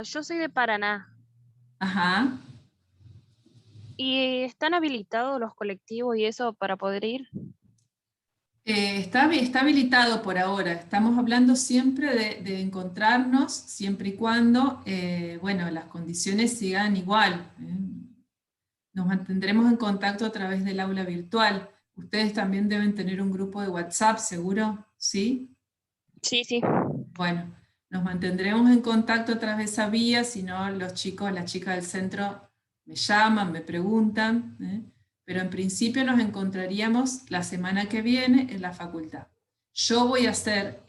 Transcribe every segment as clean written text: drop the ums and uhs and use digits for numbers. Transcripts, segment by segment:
Yo soy de Paraná. Ajá. ¿Y están habilitados los colectivos y eso para poder ir? Está habilitado por ahora. Estamos hablando siempre de encontrarnos, siempre y cuando, bueno, las condiciones sigan igual. Nos mantendremos en contacto a través del aula virtual. Ustedes también deben tener un grupo de WhatsApp, ¿seguro? ¿Sí? Sí, sí. Bueno, nos mantendremos en contacto a través de esa vía, si no los chicos, las chicas del centro me llaman, me preguntan, pero en principio nos encontraríamos la semana que viene en la facultad. Yo voy a hacer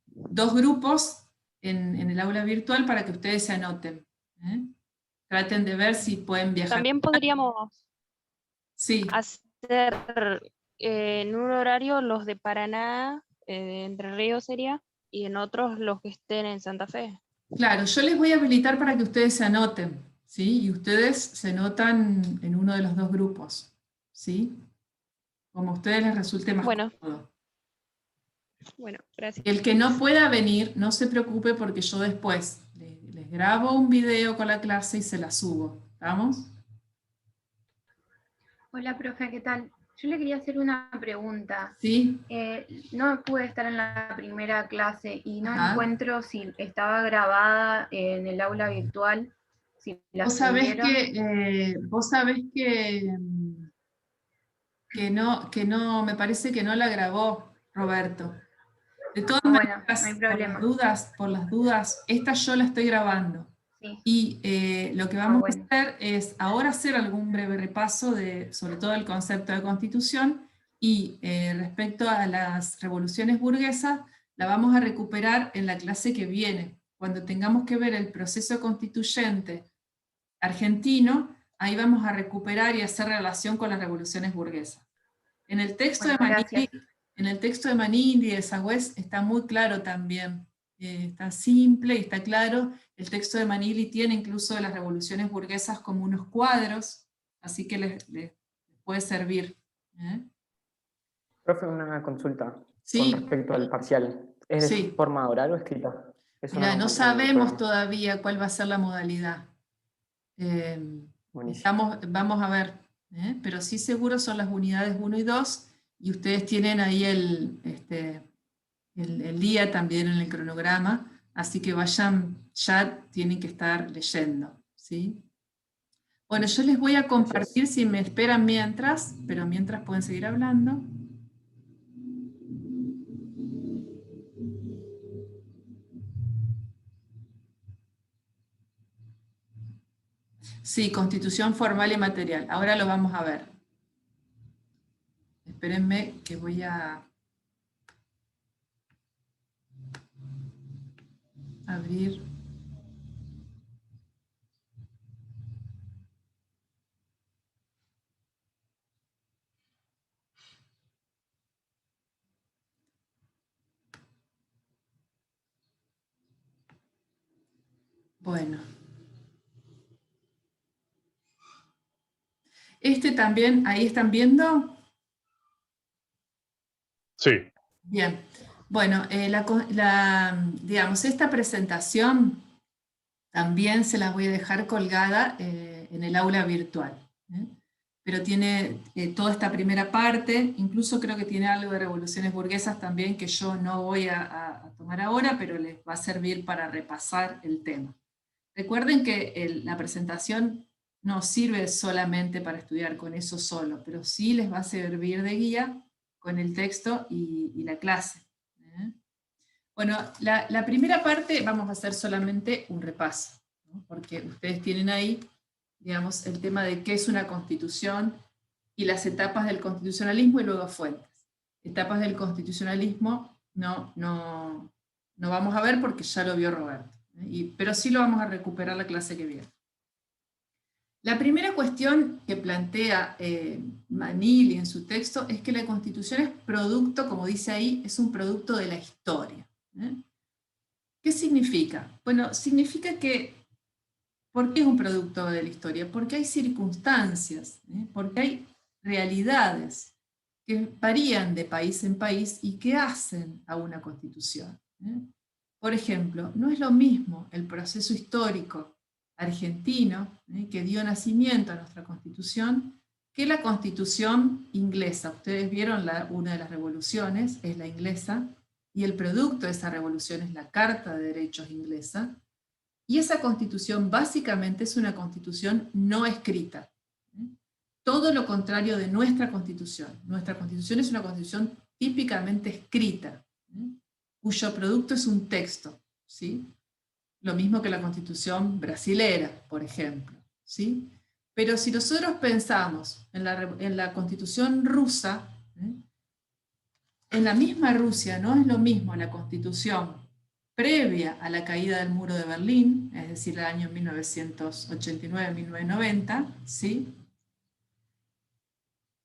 2 grupos en el aula virtual para que ustedes se anoten. ¿eh? Traten de ver si pueden viajar. También podríamos Sí, hacer en un horario los de Paraná, Entre Ríos sería, y en otros los que estén en Santa Fe. claro, yo les voy a habilitar para que ustedes se anoten, ¿sí? Y ustedes se anotan en uno de los 2 grupos, ¿sí? Como a ustedes les resulte más Bueno, cómodo. bueno, gracias. El que no pueda venir, no se preocupe porque yo después les grabo un video con la clase y se la subo. ¿Vamos? Hola, profe, ¿qué tal? Yo le quería hacer una pregunta. Sí, No pude estar en la primera clase y no ajá. encuentro si estaba grabada en el aula virtual, si la subieron. Vos sabés que no, me parece que no la grabó Roberto. De todas Bueno, no hay maneras, problema. por las dudas, esta yo la estoy grabando. Sí, Y lo que vamos a bueno. hacer es ahora hacer algún breve repaso sobre todo el concepto de constitución y respecto a las revoluciones burguesas, la vamos a recuperar en la clase que viene. Cuando tengamos que ver el proceso constituyente argentino, ahí vamos a recuperar y hacer relación con las revoluciones burguesas. En el texto de Bueno, gracias. Manini y de Sagüez está muy claro también, está simple y está claro. El texto de Manili tiene incluso de las revoluciones burguesas como unos cuadros, así que les puede servir. ¿eh? Profe, una consulta con Sí, respecto al parcial. ¿Es de sí. forma oral o escrita? Eso no Mira, lo no encontré en el sabemos programa. todavía cuál va a ser la modalidad. Eh, Buenísimo. vamos a ver, pero sí seguro son las unidades 1 y 2, y ustedes tienen ahí el día también en el cronograma, así que vayan, ya tienen que estar leyendo, ¿sí? Bueno, yo les voy a compartir, Gracias. si me esperan mientras, pero mientras pueden seguir hablando. Sí, constitución formal y material, ahora lo vamos a ver. Espérenme que voy a abrir. Bueno. También, ahí están viendo. Sí. Bien. Bueno, digamos, esta presentación también se la voy a dejar colgada en el aula virtual. Pero tiene toda esta primera parte, incluso creo que tiene algo de revoluciones burguesas también que yo no voy a tomar ahora, pero les va a servir para repasar el tema. Recuerden que la presentación no sirve solamente para estudiar con eso solo, pero sí les va a servir de guía con el texto y la clase. Bueno, la primera parte vamos a hacer solamente un repaso, ¿no? Porque ustedes tienen ahí, digamos, el tema de qué es una constitución y las etapas del constitucionalismo y luego fuentes. Etapas del constitucionalismo no vamos a ver porque ya lo vio Roberto, pero sí lo vamos a recuperar la clase que viene. La primera cuestión que plantea Manili en su texto es que la Constitución es producto, como dice ahí, es un producto de la historia. ¿Qué significa? Bueno, significa que, ¿por qué es un producto de la historia? Porque hay circunstancias, porque hay realidades que varían de país en país y que hacen a una constitución. por ejemplo, no es lo mismo el proceso histórico argentino, que dio nacimiento a nuestra Constitución, que la Constitución inglesa. Ustedes vieron una de las revoluciones, es la inglesa, y el producto de esa revolución es la Carta de Derechos inglesa, y esa Constitución básicamente es una Constitución no escrita. Todo lo contrario de nuestra Constitución. Nuestra Constitución es una Constitución típicamente escrita, cuyo producto es un texto, ¿sí? Lo mismo que la Constitución brasilera, por ejemplo, ¿sí? Pero si nosotros pensamos en la Constitución rusa, en la misma Rusia no es lo mismo la Constitución previa a la caída del muro de Berlín, es decir, el año 1989-1990, ¿sí?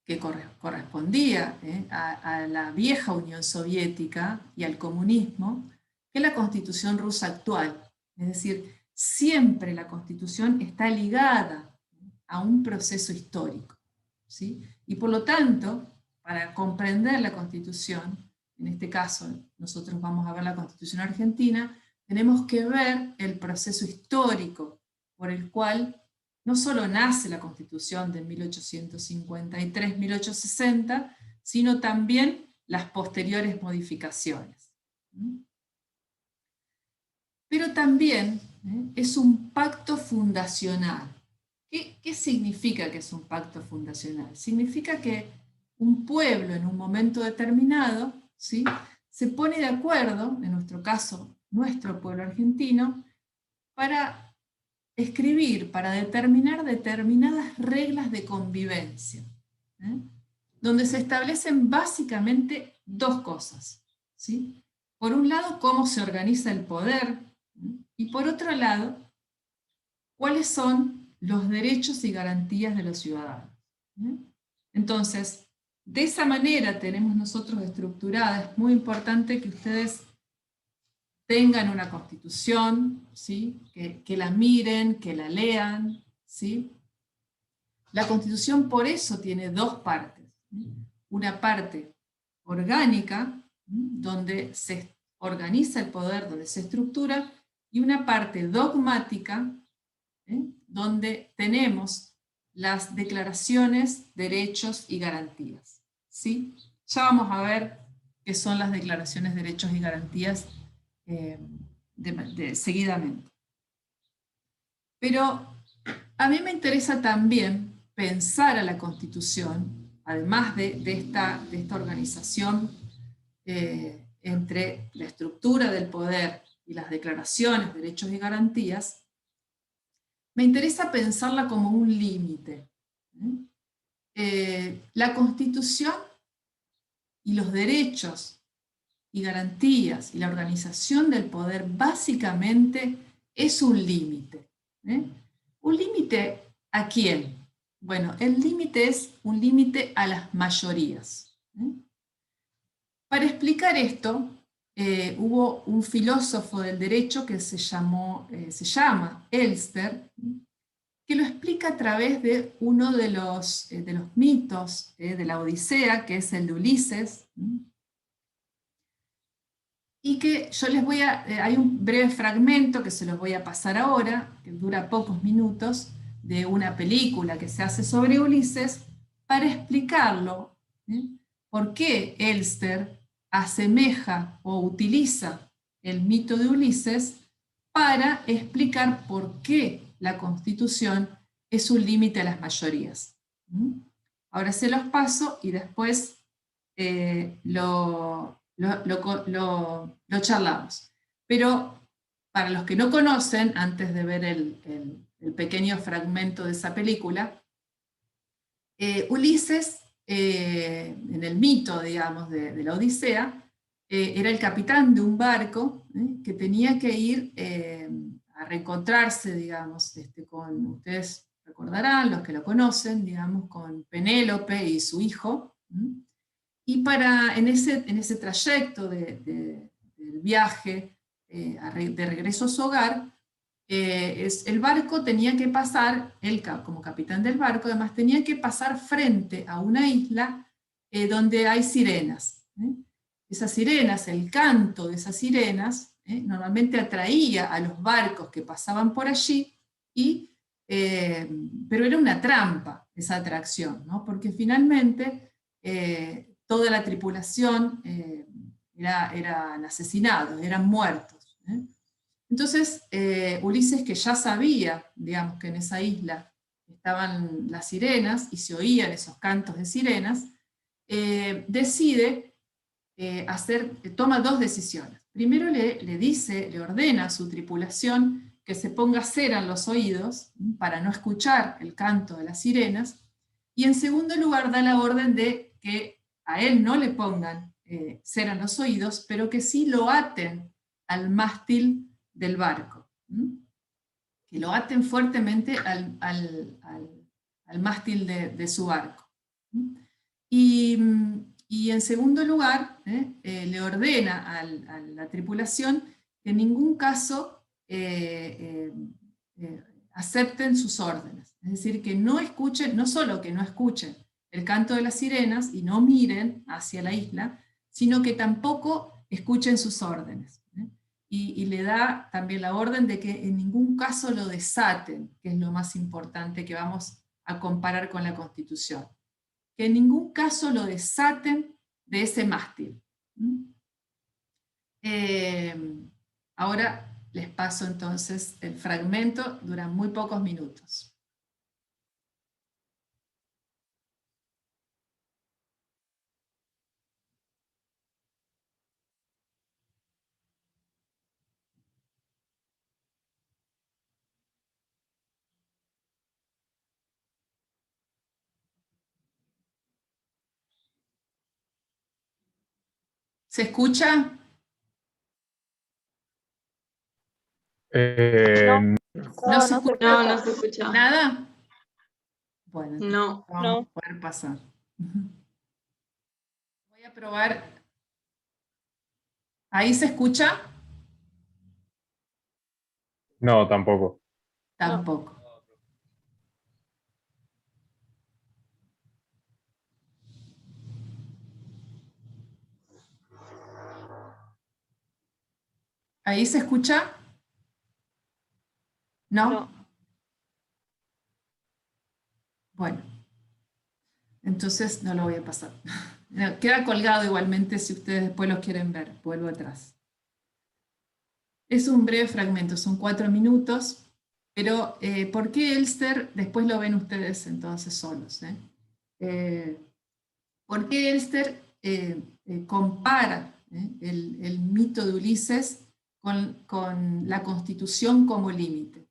Que correspondía a la vieja Unión Soviética y al comunismo, que la Constitución rusa actual. Es decir, siempre la Constitución está ligada a un proceso histórico, ¿sí? Y por lo tanto, para comprender la Constitución, en este caso nosotros vamos a ver la Constitución argentina, tenemos que ver el proceso histórico por el cual no solo nace la Constitución de 1853-1860, sino también las posteriores modificaciones. Pero también es un pacto fundacional. ¿Qué significa que es un pacto fundacional? Significa que un pueblo en un momento determinado, ¿sí?, se pone de acuerdo, en nuestro caso, nuestro pueblo argentino, para escribir, para determinar determinadas reglas de convivencia, donde se establecen básicamente dos cosas, ¿sí? Por un lado, cómo se organiza el poder, y por otro lado, cuáles son los derechos y garantías de los ciudadanos. Entonces, de esa manera tenemos nosotros estructurada, es muy importante que ustedes tengan una constitución, ¿sí?, que la miren, que la lean, ¿sí? La constitución por eso tiene dos partes. Una parte orgánica, donde se organiza el poder, donde se estructura, y una parte dogmática, donde tenemos las declaraciones, derechos y garantías, ¿sí? Ya vamos a ver qué son las declaraciones, derechos y garantías seguidamente. Pero a mí me interesa también pensar a la Constitución, además de esta organización entre la estructura del poder y las declaraciones, derechos y garantías, me interesa pensarla como un límite. La Constitución y los derechos y garantías y la organización del poder básicamente es un límite. ¿Un límite a quién? Bueno, el límite es un límite a las mayorías. Para explicar esto, hubo un filósofo del derecho que se llama Elster, que lo explica a través de uno de los mitos de la Odisea, que es el de Ulises, y que yo les voy hay un breve fragmento que se los voy a pasar ahora, que dura pocos minutos, de una película que se hace sobre Ulises, para explicarlo, por qué Elster asemeja o utiliza el mito de Ulises para explicar por qué la Constitución es un límite a las mayorías. Ahora se los paso y después lo charlamos. Pero para los que no conocen, antes de ver el pequeño fragmento de esa película, Ulises, en el mito, digamos, de la Odisea, era el capitán de un barco que tenía que ir a reencontrarse, digamos, con, ustedes recordarán, los que lo conocen, digamos, con Penélope y su hijo, y en ese trayecto del viaje de regreso a su hogar, el barco tenía que pasar, él como capitán del barco, además tenía que pasar frente a una isla donde hay sirenas. Esas sirenas, el canto de esas sirenas, normalmente atraía a los barcos que pasaban por allí, pero era una trampa esa atracción, ¿no? Porque finalmente toda la tripulación eran asesinados, eran muertos. Entonces Ulises, que ya sabía, digamos, que en esa isla estaban las sirenas y se oían esos cantos de sirenas, decide toma dos decisiones. Primero le ordena a su tripulación que se ponga cera en los oídos para no escuchar el canto de las sirenas, y en segundo lugar da la orden de que a él no le pongan cera en los oídos, pero que sí lo aten al mástil del barco, que lo aten fuertemente al mástil de su barco. Y en segundo lugar, le ordena a la tripulación que en ningún caso acepten sus órdenes. Es decir, que no escuchen, no solo que no escuchen el canto de las sirenas y no miren hacia la isla, sino que tampoco escuchen sus órdenes. Y le da también la orden de que en ningún caso lo desaten, que es lo más importante que vamos a comparar con la Constitución. Que en ningún caso lo desaten de ese mástil. Ahora les paso entonces el fragmento, dura muy pocos minutos. ¿Se escucha? No se escucha. No se escucha. ¿Nada? Bueno, No. vamos a poder pasar. Voy a probar. ¿Ahí se escucha? No, tampoco. Tampoco. ¿Ahí se escucha? ¿No? Bueno, entonces no lo voy a pasar. Queda colgado igualmente si ustedes después lo quieren ver. Vuelvo atrás. Es un breve fragmento, son 4 minutos, pero ¿por qué Elster? Después lo ven ustedes entonces solos. ¿Por qué Elster compara el mito de Ulises con la Constitución como límite?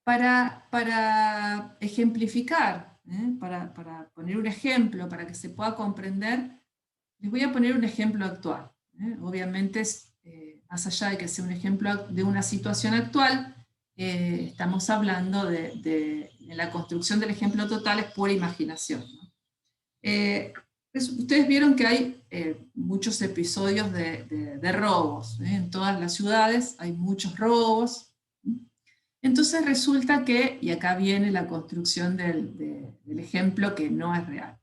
Para ejemplificar, para poner un ejemplo, para que se pueda comprender, les voy a poner un ejemplo actual. Obviamente, más allá de que sea un ejemplo de una situación actual, estamos hablando de la construcción del ejemplo total, es pura imaginación, ¿no? Ustedes vieron que hay muchos episodios de robos, en todas las ciudades hay muchos robos. Entonces resulta que, y acá viene la construcción del ejemplo que no es real,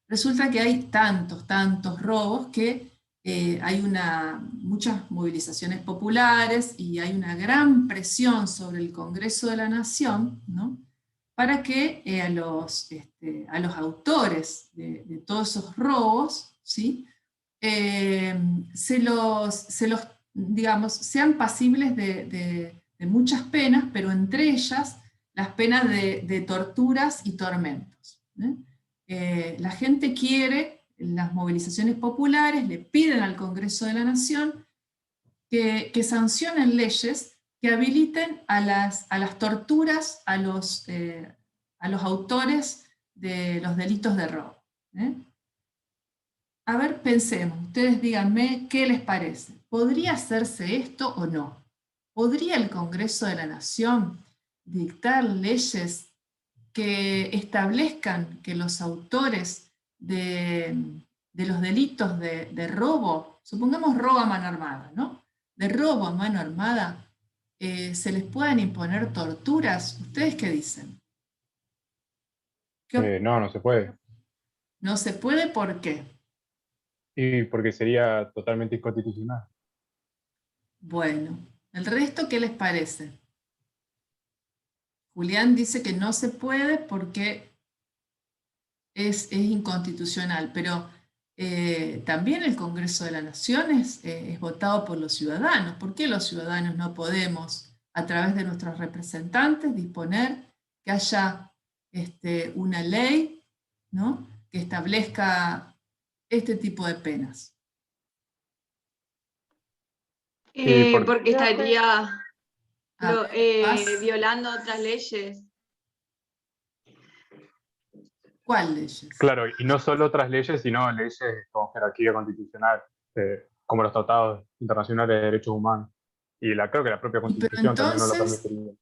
resulta que hay tantos robos que hay muchas movilizaciones populares y hay una gran presión sobre el Congreso de la Nación, ¿no? Para que a los autores de todos esos robos, ¿sí? Digamos, sean pasibles de muchas penas, pero entre ellas las penas de torturas y tormentos. La gente quiere, en las movilizaciones populares, le piden al Congreso de la Nación que sancionen leyes que habiliten a las torturas a los autores de los delitos de robo. A ver, pensemos, ustedes díganme qué les parece. ¿Podría hacerse esto o no? ¿Podría el Congreso de la Nación dictar leyes que establezcan que los autores de los delitos de robo, supongamos robo a mano armada, ¿no? De robo a mano armada, se les puedan imponer torturas? ¿Ustedes qué dicen? No se puede. ¿No se puede? ¿Por qué? Y porque sería totalmente inconstitucional. Bueno, ¿el resto qué les parece? Julián dice que no se puede porque es inconstitucional, pero también el Congreso de la Nación es votado por los ciudadanos. ¿Por qué los ciudadanos no podemos, a través de nuestros representantes, disponer que haya una ley, ¿no?, que establezca este tipo de penas? Porque estaría Paz. violando otras leyes. ¿Cuál leyes? Claro, y no solo otras leyes, sino leyes con jerarquía constitucional, como los tratados internacionales de derechos humanos. Y creo que la propia Pero Constitución también no lo entonces, permitiría.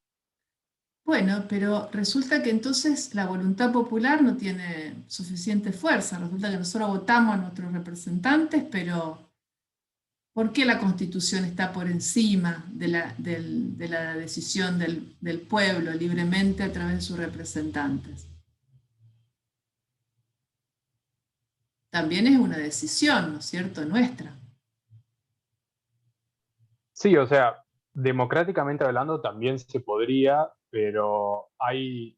bueno, pero resulta que entonces la voluntad popular no tiene suficiente fuerza. Resulta que nosotros votamos a nuestros representantes, pero ¿por qué la Constitución está por encima de la decisión del pueblo libremente a través de sus representantes? También es una decisión, ¿no es cierto?, nuestra. Sí, o sea, democráticamente hablando también se podría, pero hay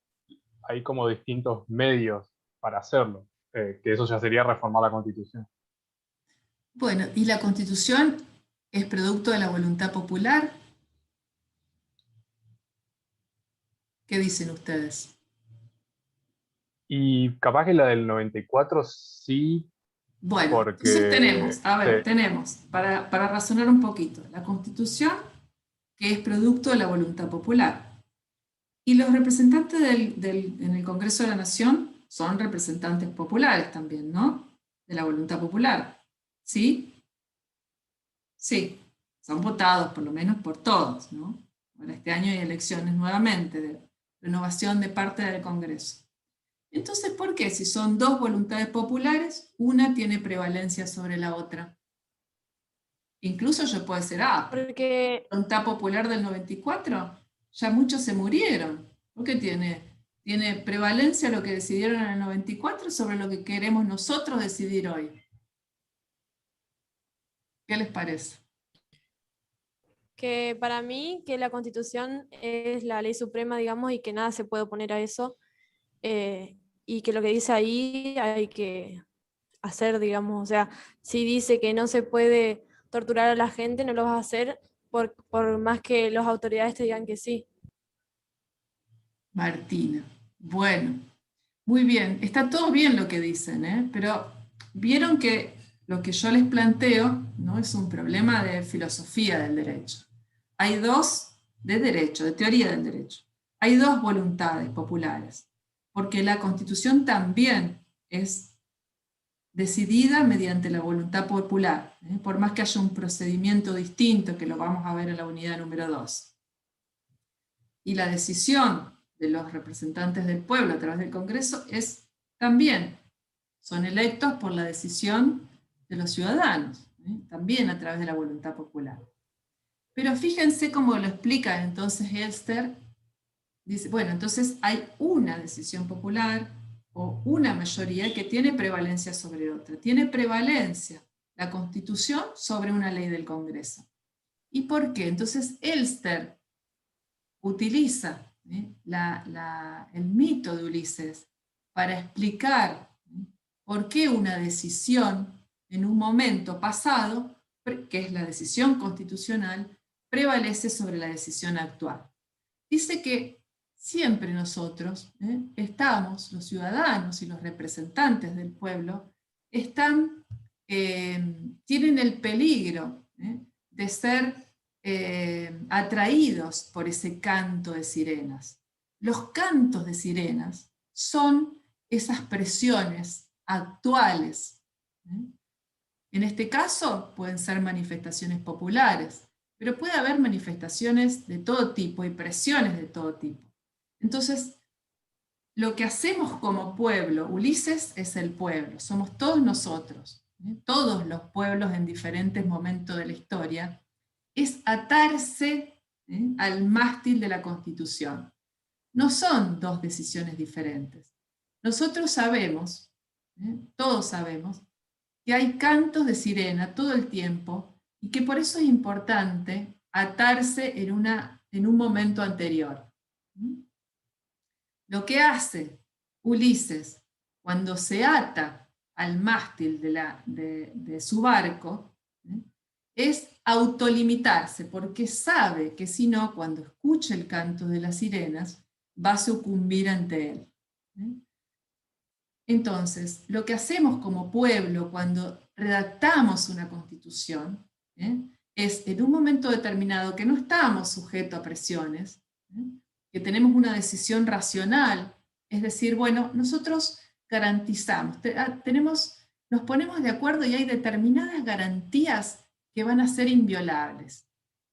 como distintos medios para hacerlo, que eso ya sería reformar la Constitución. Bueno, ¿y la Constitución es producto de la voluntad popular? ¿Qué dicen ustedes? Y capaz que la del 94 sí, Bueno, porque... entonces tenemos, sí. tenemos, para razonar un poquito, la Constitución, que es producto de la voluntad popular. Y los representantes en el Congreso de la Nación son representantes populares también, ¿no? De la voluntad popular. ¿Sí? Sí, son votados por lo menos por todos, ¿no? Ahora este año hay elecciones nuevamente de renovación de parte del Congreso. Entonces, ¿por qué? Si son dos voluntades populares, una tiene prevalencia sobre la otra. Incluso yo puedo decir, porque la voluntad popular del 94, ya muchos se murieron. ¿Por qué tiene prevalencia lo que decidieron en el 94 sobre lo que queremos nosotros decidir hoy? ¿Qué les parece? que para mí que la Constitución es la ley suprema, digamos, y que nada se puede oponer a eso, y que lo que dice ahí hay que hacer, digamos, o sea, si dice que no se puede torturar a la gente, no lo vas a hacer por más que las autoridades te digan que sí. Martina. Bueno, muy bien. Está todo bien lo que dicen, ¿eh? Pero vieron que lo que yo les planteo no es un problema de filosofía del derecho. Hay dos, de derecho, de teoría del derecho. Hay dos voluntades populares, porque la Constitución también es decidida mediante la voluntad popular, por más que haya un procedimiento distinto, que lo vamos a ver en la unidad número 2. Y la decisión de los representantes del pueblo a través del Congreso también son electos por la decisión de los ciudadanos, también a través de la voluntad popular. Pero fíjense cómo lo explica entonces Elster. Dice, bueno, entonces hay una decisión popular o una mayoría que tiene prevalencia sobre otra. Tiene prevalencia la Constitución sobre una ley del Congreso. ¿Y por qué? Entonces Elster utiliza el mito de Ulises para explicar por qué una decisión en un momento pasado, que es la decisión constitucional, prevalece sobre la decisión actual. Dice que siempre nosotros estamos, los ciudadanos y los representantes del pueblo, tienen el peligro de ser atraídos por ese canto de sirenas. Los cantos de sirenas son esas presiones actuales. En este caso pueden ser manifestaciones populares, pero puede haber manifestaciones de todo tipo y presiones de todo tipo. Entonces, lo que hacemos como pueblo, Ulises es el pueblo, somos todos nosotros, todos los pueblos en diferentes momentos de la historia, es atarse al mástil de la Constitución. No son dos decisiones diferentes. Nosotros sabemos, todos sabemos, que hay cantos de sirena todo el tiempo y que por eso es importante atarse en un momento anterior. Lo que hace Ulises cuando se ata al mástil de su barco es autolimitarse, porque sabe que si no, cuando escuche el canto de las sirenas, va a sucumbir ante él. Entonces, lo que hacemos como pueblo cuando redactamos una constitución es en un momento determinado que no estamos sujetos a presiones, que tenemos una decisión racional, es decir, bueno, nosotros garantizamos, nos ponemos de acuerdo y hay determinadas garantías que van a ser inviolables.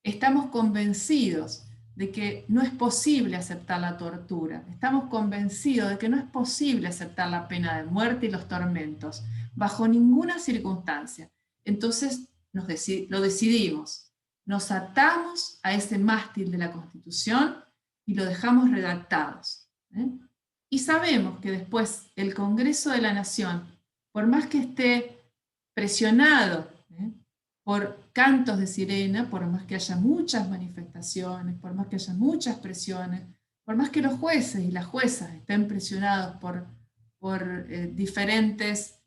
Estamos convencidos de que no es posible aceptar la tortura, estamos convencidos de que no es posible aceptar la pena de muerte y los tormentos, bajo ninguna circunstancia. Entonces lo decidimos, nos atamos a ese mástil de la Constitución y lo dejamos redactados. Y sabemos que después el Congreso de la Nación, por más que esté presionado por cantos de sirena, por más que haya muchas manifestaciones, por más que haya muchas presiones, por más que los jueces y las juezas estén presionados por diferentes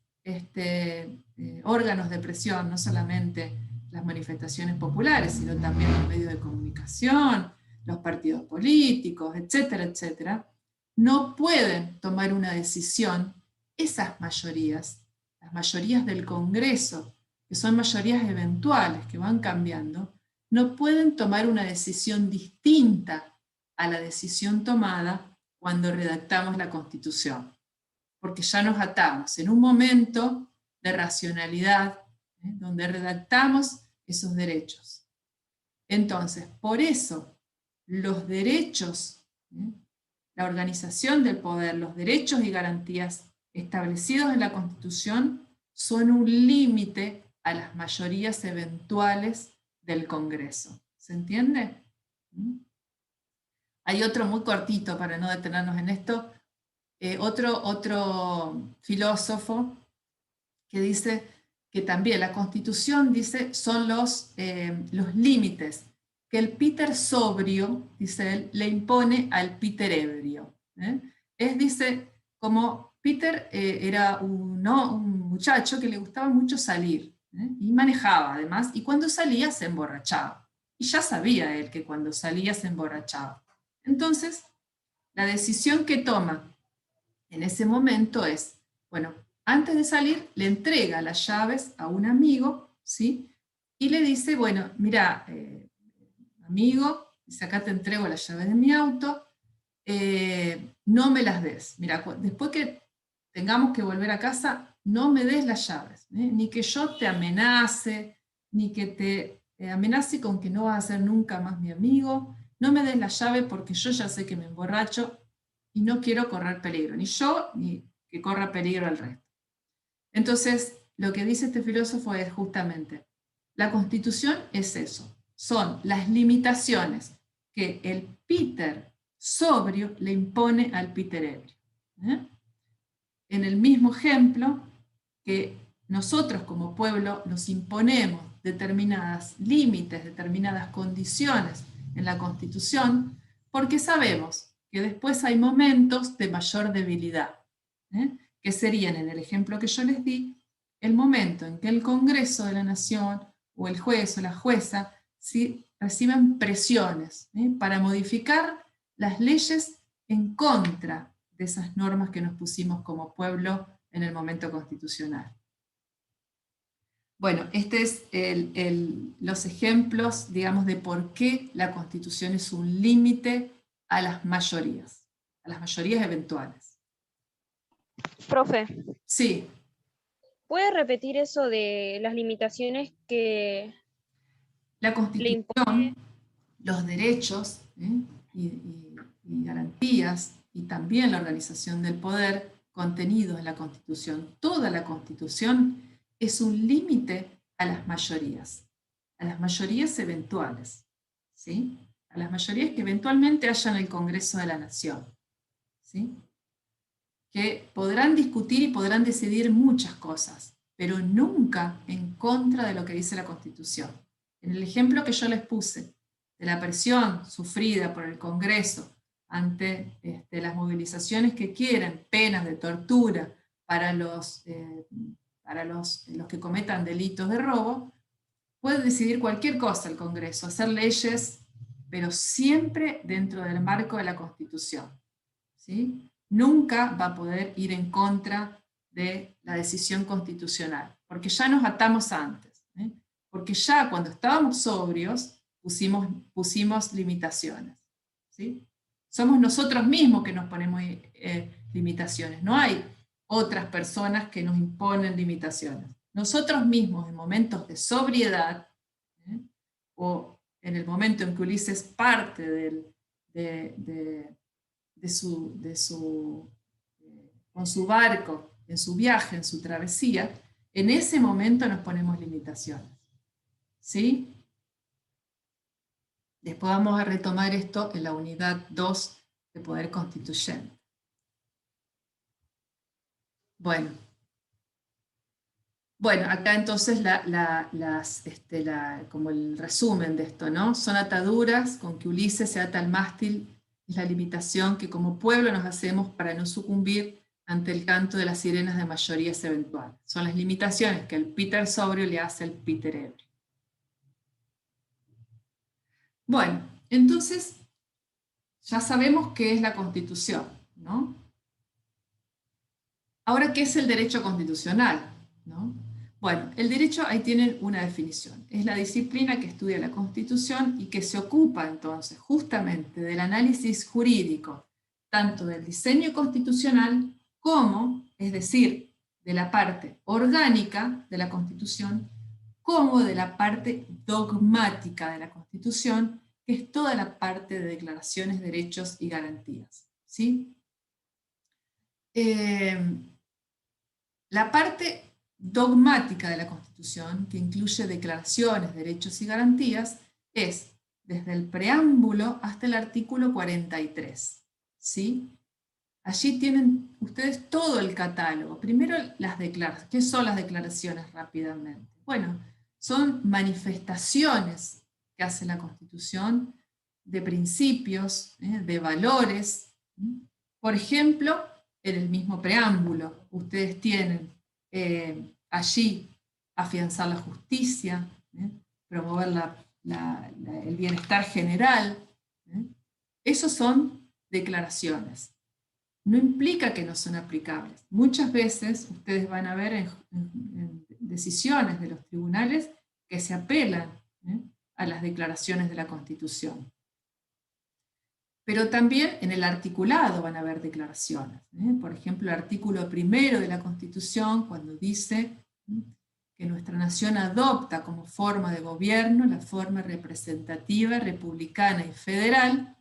órganos de presión, no solamente las manifestaciones populares, sino también los medios de comunicación, los partidos políticos, etcétera, etcétera, no pueden tomar una decisión esas mayorías, las mayorías del Congreso, que son mayorías eventuales, que van cambiando, no pueden tomar una decisión distinta a la decisión tomada cuando redactamos la Constitución, porque ya nos atamos en un momento de racionalidad, donde redactamos esos derechos. Entonces, por eso, los derechos, la organización del poder, los derechos y garantías establecidos en la Constitución son un límite a las mayorías eventuales del Congreso. ¿Se entiende? Hay otro muy cortito para no detenernos en esto, otro filósofo que dice que también la Constitución, dice, son los límites que el Peter sobrio, dice él, le impone al Peter ebrio. Dice, como Peter era un muchacho que le gustaba mucho salir, y manejaba además, y cuando salía se emborrachaba. Y ya sabía él que cuando salía se emborrachaba. Entonces, la decisión que toma en ese momento es, bueno, antes de salir le entrega las llaves a un amigo, ¿sí? Y le dice, bueno, mira, amigo, dice, acá te entrego las llaves de mi auto, no me las des. Mira, después que tengamos que volver a casa, no me des las llaves, ni que yo te amenace, ni que te amenace con que no vas a ser nunca más mi amigo, no me des la llave porque yo ya sé que me emborracho y no quiero correr peligro, ni yo, ni que corra peligro el resto. Entonces, lo que dice este filósofo es justamente, la Constitución es eso, son las limitaciones que el Peter sobrio le impone al Peter ebrio. En el mismo ejemplo que nosotros como pueblo nos imponemos determinados límites, determinadas condiciones en la Constitución, porque sabemos que después hay momentos de mayor debilidad, que serían, en el ejemplo que yo les di, el momento en que el Congreso de la Nación o el juez o la jueza reciben presiones para modificar las leyes en contra de esas normas que nos pusimos como pueblo en el momento constitucional. Bueno, este es los ejemplos, digamos, de por qué la Constitución es un límite a las mayorías eventuales. Profe. Sí. ¿Puede repetir eso de las limitaciones que la Constitución, los derechos y garantías, y también la organización del poder contenidos en la Constitución? Toda la Constitución es un límite a las mayorías eventuales, ¿sí? A las mayorías que eventualmente haya en el Congreso de la Nación, ¿sí? Que podrán discutir y podrán decidir muchas cosas, pero nunca en contra de lo que dice la Constitución. En el ejemplo que yo les puse, de la presión sufrida por el Congreso ante las movilizaciones que quieren, penas de tortura para los que cometan delitos de robo, puede decidir cualquier cosa el Congreso, hacer leyes, pero siempre dentro del marco de la Constitución, ¿sí? Nunca va a poder ir en contra de la decisión constitucional, porque ya nos atamos antes, ¿eh? Porque ya cuando estábamos sobrios pusimos limitaciones, ¿sí? Somos nosotros mismos que nos ponemos limitaciones, no hay otras personas que nos imponen limitaciones. Nosotros mismos en momentos de sobriedad, o en el momento en que Ulises parte con su barco, en su viaje, en su travesía, en ese momento nos ponemos limitaciones, ¿sí? Después vamos a retomar esto en la unidad 2 de Poder Constituyente. Bueno, acá entonces como el resumen de esto, ¿no? Son ataduras con que Ulises se ata al mástil, es la limitación que como pueblo nos hacemos para no sucumbir ante el canto de las sirenas de mayorías eventuales. Son las limitaciones que el Peter sobrio le hace al Peter ebrio. Bueno, entonces ya sabemos qué es la Constitución, ¿no? Ahora, ¿qué es el derecho constitucional? ¿No? Bueno, el derecho, ahí tienen una definición. Es la disciplina que estudia la Constitución y que se ocupa entonces justamente del análisis jurídico, tanto del diseño constitucional como, es decir, de la parte orgánica de la Constitución, como de la parte dogmática de la Constitución, que es toda la parte de declaraciones, derechos y garantías, ¿sí? La parte dogmática de la Constitución, que incluye declaraciones, derechos y garantías, es desde el preámbulo hasta el artículo 43, ¿sí? Allí tienen ustedes todo el catálogo. Primero las declaraciones. ¿Qué son las declaraciones rápidamente? Bueno, son manifestaciones que hace la Constitución de principios, de valores. Por ejemplo, en el mismo preámbulo, ustedes tienen allí afianzar la justicia, promover el bienestar general. Esos son declaraciones. No implica que no son aplicables. Muchas veces ustedes van a ver en decisiones de los tribunales que se apelan a las declaraciones de la Constitución. Pero también en el articulado van a haber declaraciones. Por ejemplo, el artículo 1 de la Constitución, cuando dice que nuestra nación adopta como forma de gobierno la forma representativa, republicana y federal,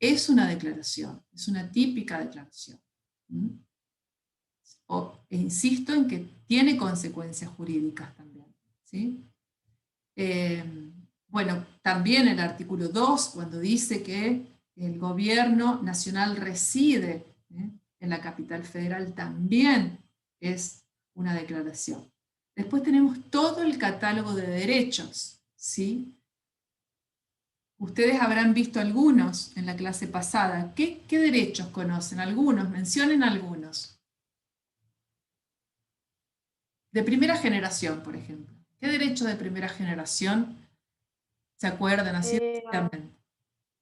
es una declaración, es una típica declaración. E insisto en que tiene consecuencias jurídicas también, ¿sí? Bueno, también el artículo 2, cuando dice que el gobierno nacional reside en la capital federal, también es una declaración. Después tenemos todo el catálogo de derechos, ¿sí? Ustedes habrán visto algunos en la clase pasada. ¿Qué derechos conocen? Algunos, mencionen algunos. De primera generación, por ejemplo. ¿Qué derechos de primera generación se acuerdan así rápidamente?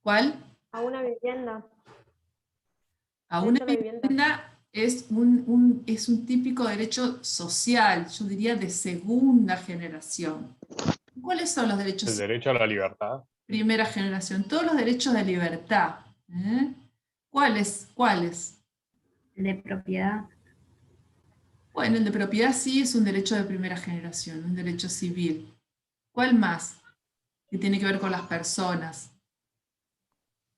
¿Cuál? A una vivienda. A una vivienda es un típico derecho social, yo diría de segunda generación. ¿Cuáles son los derechos? El derecho a la libertad. Primera generación, todos los derechos de libertad. ¿Cuáles? El de propiedad. Bueno, el de propiedad sí es un derecho de primera generación, un derecho civil. ¿Cuál más? Que tiene que ver con las personas.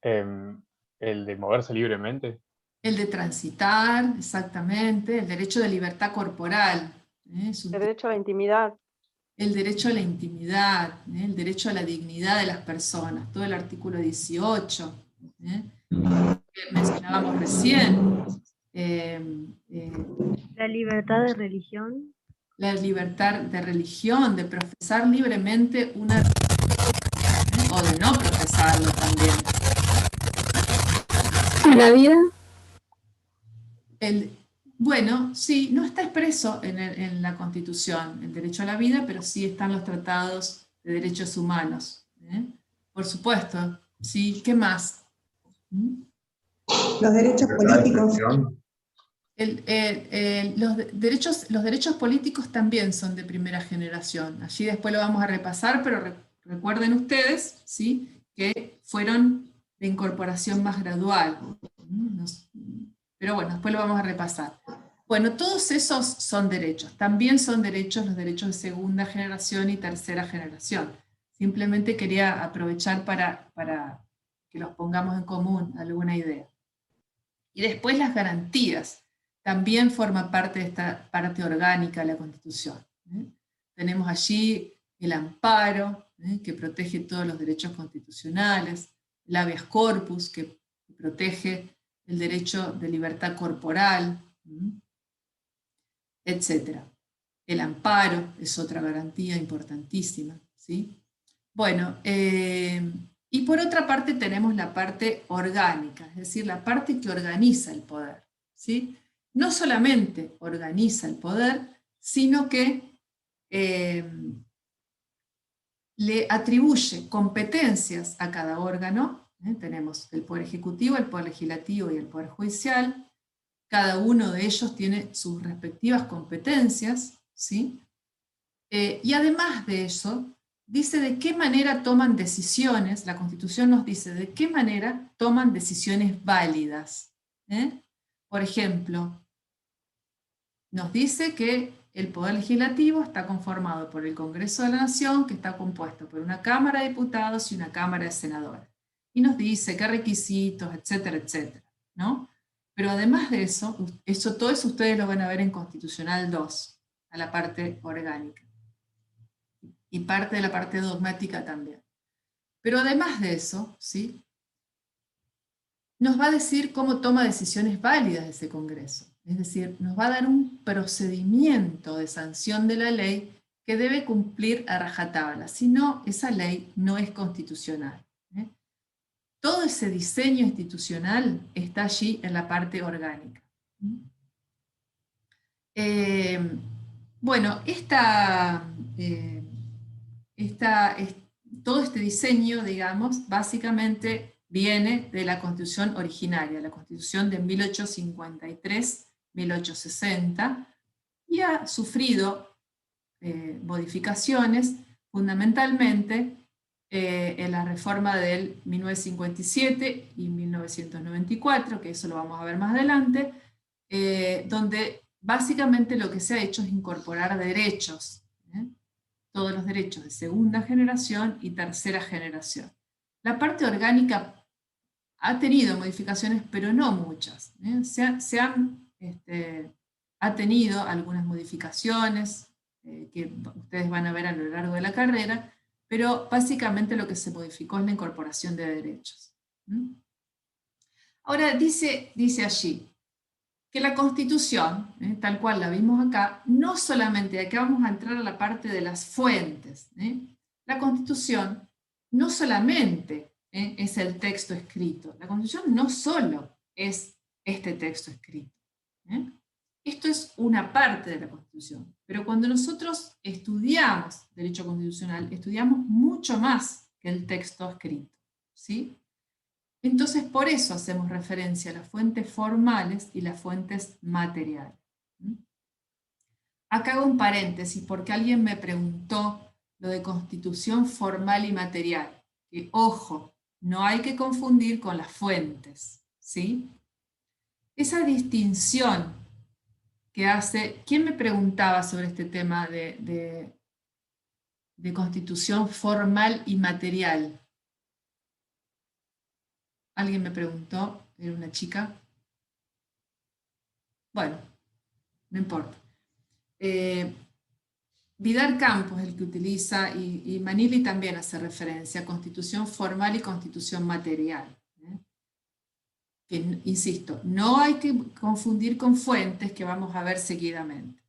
El de moverse libremente. El de transitar, exactamente. El derecho de libertad corporal. El derecho a la intimidad. El derecho a la intimidad, el derecho a la dignidad de las personas, todo el artículo 18, que mencionábamos recién. La libertad de religión. la libertad de religión, de profesar libremente una religión, o de no profesarlo también. ¿La vida? Bueno, sí, no está expreso en la Constitución el derecho a la vida, pero sí están los tratados de derechos humanos. Por supuesto, sí, ¿qué más? Los derechos políticos. Los derechos políticos también son de primera generación. Allí después lo vamos a repasar, pero recuerden ustedes, ¿sí?, que fueron de incorporación más gradual. Pero bueno, después lo vamos a repasar. Bueno, todos esos son derechos. También son derechos los derechos de segunda generación y tercera generación. Simplemente quería aprovechar para que los pongamos en común, alguna idea. Y después las garantías. También forma parte de esta parte orgánica de la Constitución. Tenemos allí el amparo, que protege todos los derechos constitucionales, el habeas corpus, que protege el derecho de libertad corporal, etc. El amparo es otra garantía importantísima, ¿sí? Bueno, y por otra parte tenemos la parte orgánica, es decir, la parte que organiza el poder, ¿sí? No solamente organiza el poder, sino que le atribuye competencias a cada órgano. Tenemos el Poder Ejecutivo, el Poder Legislativo y el Poder Judicial. Cada uno de ellos tiene sus respectivas competencias, ¿sí? Y además de eso, dice de qué manera toman decisiones, la Constitución nos dice de qué manera toman decisiones válidas. Por ejemplo, nos dice que el Poder Legislativo está conformado por el Congreso de la Nación, que está compuesto por una Cámara de Diputados y una Cámara de Senadores. Y nos dice qué requisitos, etcétera, etcétera, ¿no? Pero además de eso, todo eso ustedes lo van a ver en Constitucional 2, a la parte orgánica. Y parte de la parte dogmática también. Pero además de eso, ¿sí?, nos va a decir cómo toma decisiones válidas ese Congreso. Es decir, nos va a dar un procedimiento de sanción de la ley que debe cumplir a rajatabla. Si no, esa ley no es constitucional. Todo ese diseño institucional está allí en la parte orgánica. Bueno, todo este diseño, digamos, básicamente viene de la Constitución originaria, la Constitución de 1853-1860, y ha sufrido modificaciones, fundamentalmente en la reforma del 1957 y 1994, que eso lo vamos a ver más adelante, donde básicamente lo que se ha hecho es incorporar derechos, todos los derechos de segunda generación y tercera generación. La parte orgánica ha tenido modificaciones, pero no muchas. Ha tenido algunas modificaciones que ustedes van a ver a lo largo de la carrera, pero básicamente lo que se modificó es la incorporación de derechos. Ahora dice allí que la Constitución, tal cual la vimos acá, no solamente, acá vamos a entrar a la parte de las fuentes. La Constitución no solamente es el texto escrito, la Constitución no solo es este texto escrito. Esto es una parte de la Constitución, pero cuando nosotros estudiamos derecho constitucional, estudiamos mucho más que el texto escrito, ¿sí? Entonces por eso hacemos referencia a las fuentes formales y las fuentes materiales. Acá hago un paréntesis porque alguien me preguntó lo de constitución formal y material, que ojo, no hay que confundir con las fuentes, ¿sí? Esa distinción que hace, ¿quién me preguntaba sobre este tema de constitución formal y material? Alguien me preguntó, era una chica. Bueno, no importa. Vidal Campos es el que utiliza, y Manili también hace referencia a constitución formal y constitución material. Que, insisto, no hay que confundir con fuentes que vamos a ver seguidamente.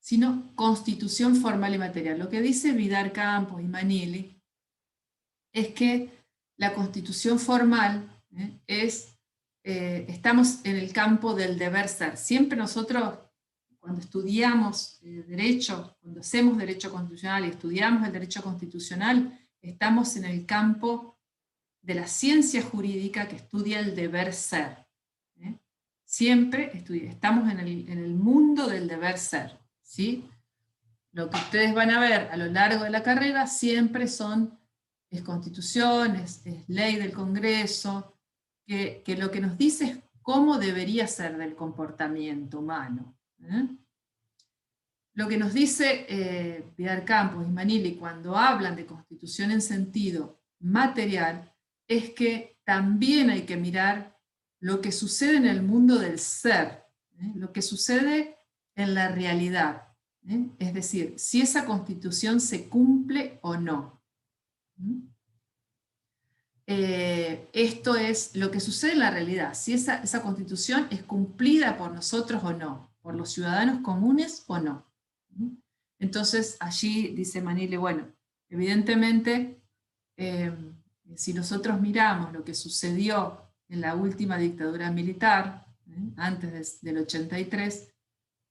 sino constitución formal y material. Lo que dice Vidal Campos y Manili es que la constitución formal estamos en el campo del deber ser. Siempre nosotros, cuando estudiamos derecho, cuando hacemos derecho constitucional y estudiamos el derecho constitucional, estamos en el campo de la ciencia jurídica que estudia el deber ser. Siempre estamos en el mundo del deber ser, ¿sí? Lo que ustedes van a ver a lo largo de la carrera siempre es constitución, es ley del Congreso, que lo que nos dice es cómo debería ser del comportamiento humano. Lo que nos dice Vidal Campos y Manili cuando hablan de constitución en sentido material es que también hay que mirar lo que sucede en el mundo del ser, lo que sucede en la realidad, es decir, si esa constitución se cumple o no. Esto es lo que sucede en la realidad, si esa constitución es cumplida por nosotros o no, por los ciudadanos comunes o no. Entonces allí dice Manili, bueno, evidentemente si nosotros miramos lo que sucedió en la última dictadura militar, antes del 83,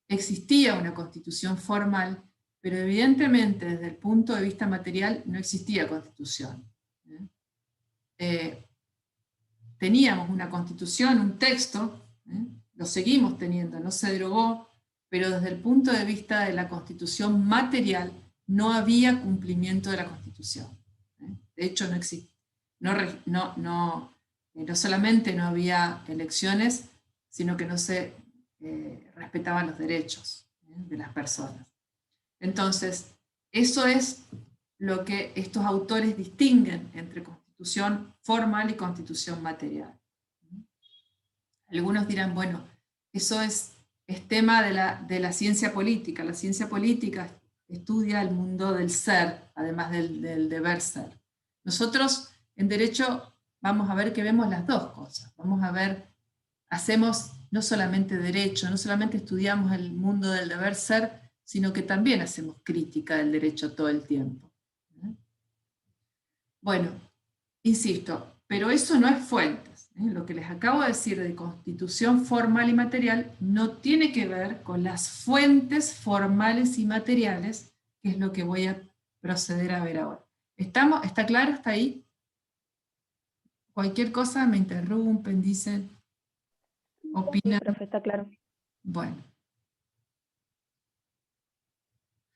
existía una constitución formal, pero evidentemente desde el punto de vista material no existía constitución. Teníamos una constitución, un texto, lo seguimos teniendo, no se derogó, pero desde el punto de vista de la constitución material no había cumplimiento de la constitución. De hecho no existía. No solamente no había elecciones, sino que no se respetaban los derechos de las personas. Entonces, eso es lo que estos autores distinguen entre constitución formal y constitución material. Algunos dirán, bueno, eso es tema de la ciencia política. La ciencia política estudia el mundo del ser, además del deber ser. Nosotros en derecho vamos a ver que vemos las dos cosas. Vamos a ver, hacemos no solamente derecho, no solamente estudiamos el mundo del deber ser, sino que también hacemos crítica del derecho todo el tiempo. Bueno, insisto, pero eso no es fuentes. Lo que les acabo de decir de constitución formal y material no tiene que ver con las fuentes formales y materiales, que es lo que voy a proceder a ver ahora. ¿Está claro hasta ahí? Cualquier cosa me interrumpen, dicen, opinan. Sí, profe, está claro.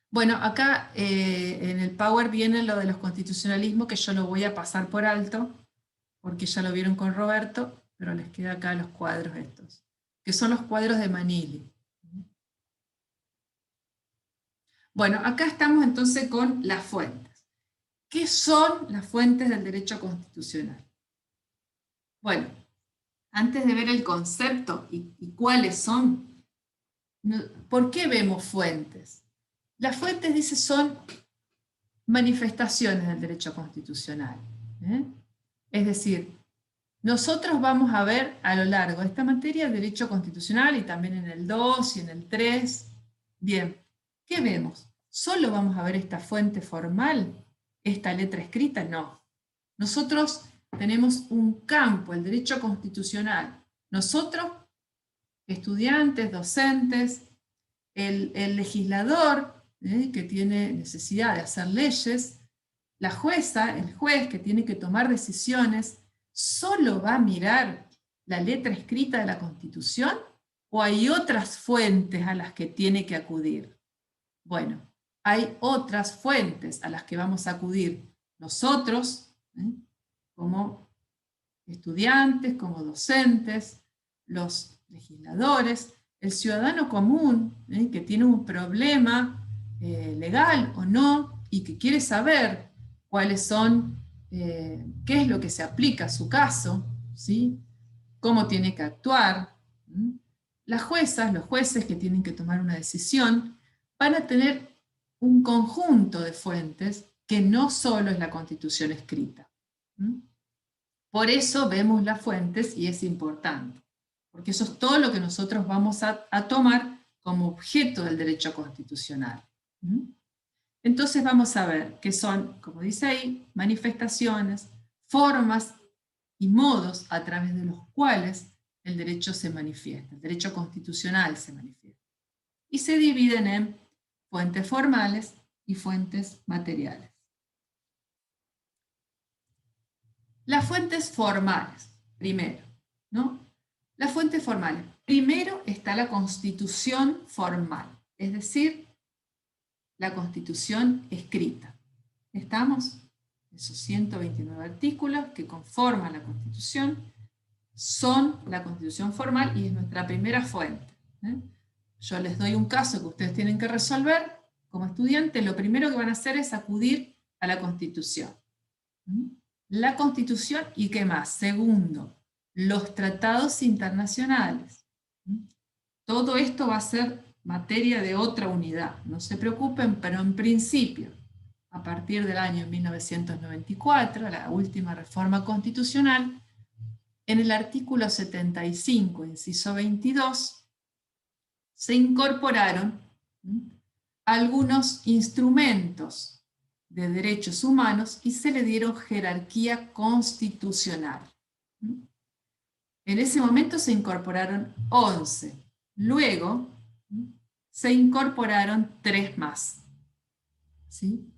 Bueno, acá en el Power viene lo de los constitucionalismos, que yo lo voy a pasar por alto, porque ya lo vieron con Roberto, pero les queda acá los cuadros estos, que son los cuadros de Manili. Bueno, acá estamos entonces con las fuentes. ¿Qué son las fuentes del derecho constitucional? Bueno, antes de ver el concepto y cuáles son, ¿por qué vemos fuentes? Las fuentes, dice, son manifestaciones del derecho constitucional. Es decir, nosotros vamos a ver a lo largo de esta materia el derecho constitucional y también en el 2 y en el 3. Bien, ¿qué vemos? ¿Solo vamos a ver esta fuente formal? ¿Esta letra escrita? No. Nosotros tenemos un campo, el derecho constitucional. Nosotros, estudiantes, docentes, el legislador, que tiene necesidad de hacer leyes, la jueza, el juez que tiene que tomar decisiones, ¿solo va a mirar la letra escrita de la Constitución? ¿O hay otras fuentes a las que tiene que acudir? Bueno, hay otras fuentes a las que vamos a acudir nosotros, como estudiantes, como docentes, los legisladores, el ciudadano común, que tiene un problema legal o no, y que quiere saber cuáles son, qué es lo que se aplica a su caso, ¿sí? Cómo tiene que actuar. Las juezas, los jueces que tienen que tomar una decisión, van a tener un conjunto de fuentes que no solo es la Constitución escrita. Por eso vemos las fuentes y es importante, porque eso es todo lo que nosotros vamos a tomar como objeto del derecho constitucional. Entonces vamos a ver que son, como dice ahí, manifestaciones, formas y modos a través de los cuales el derecho se manifiesta, el derecho constitucional se manifiesta. Y se dividen en fuentes formales y fuentes materiales. Las fuentes formales, primero, ¿no? Las fuentes formales. Primero está la Constitución formal, es decir, la Constitución escrita. ¿Estamos? Esos 129 artículos que conforman la Constitución son la Constitución formal y es nuestra primera fuente. Yo les doy un caso que ustedes tienen que resolver como estudiantes. Lo primero que van a hacer es acudir a la Constitución. La Constitución y ¿qué más? Segundo, los tratados internacionales. Todo esto va a ser materia de otra unidad. No se preocupen, pero en principio, a partir del año 1994, la última reforma constitucional, en el artículo 75, inciso 22, se incorporaron algunos instrumentos de derechos humanos y se le dieron jerarquía constitucional. En ese momento se incorporaron 11. Luego se incorporaron 3 más. ¿Sí?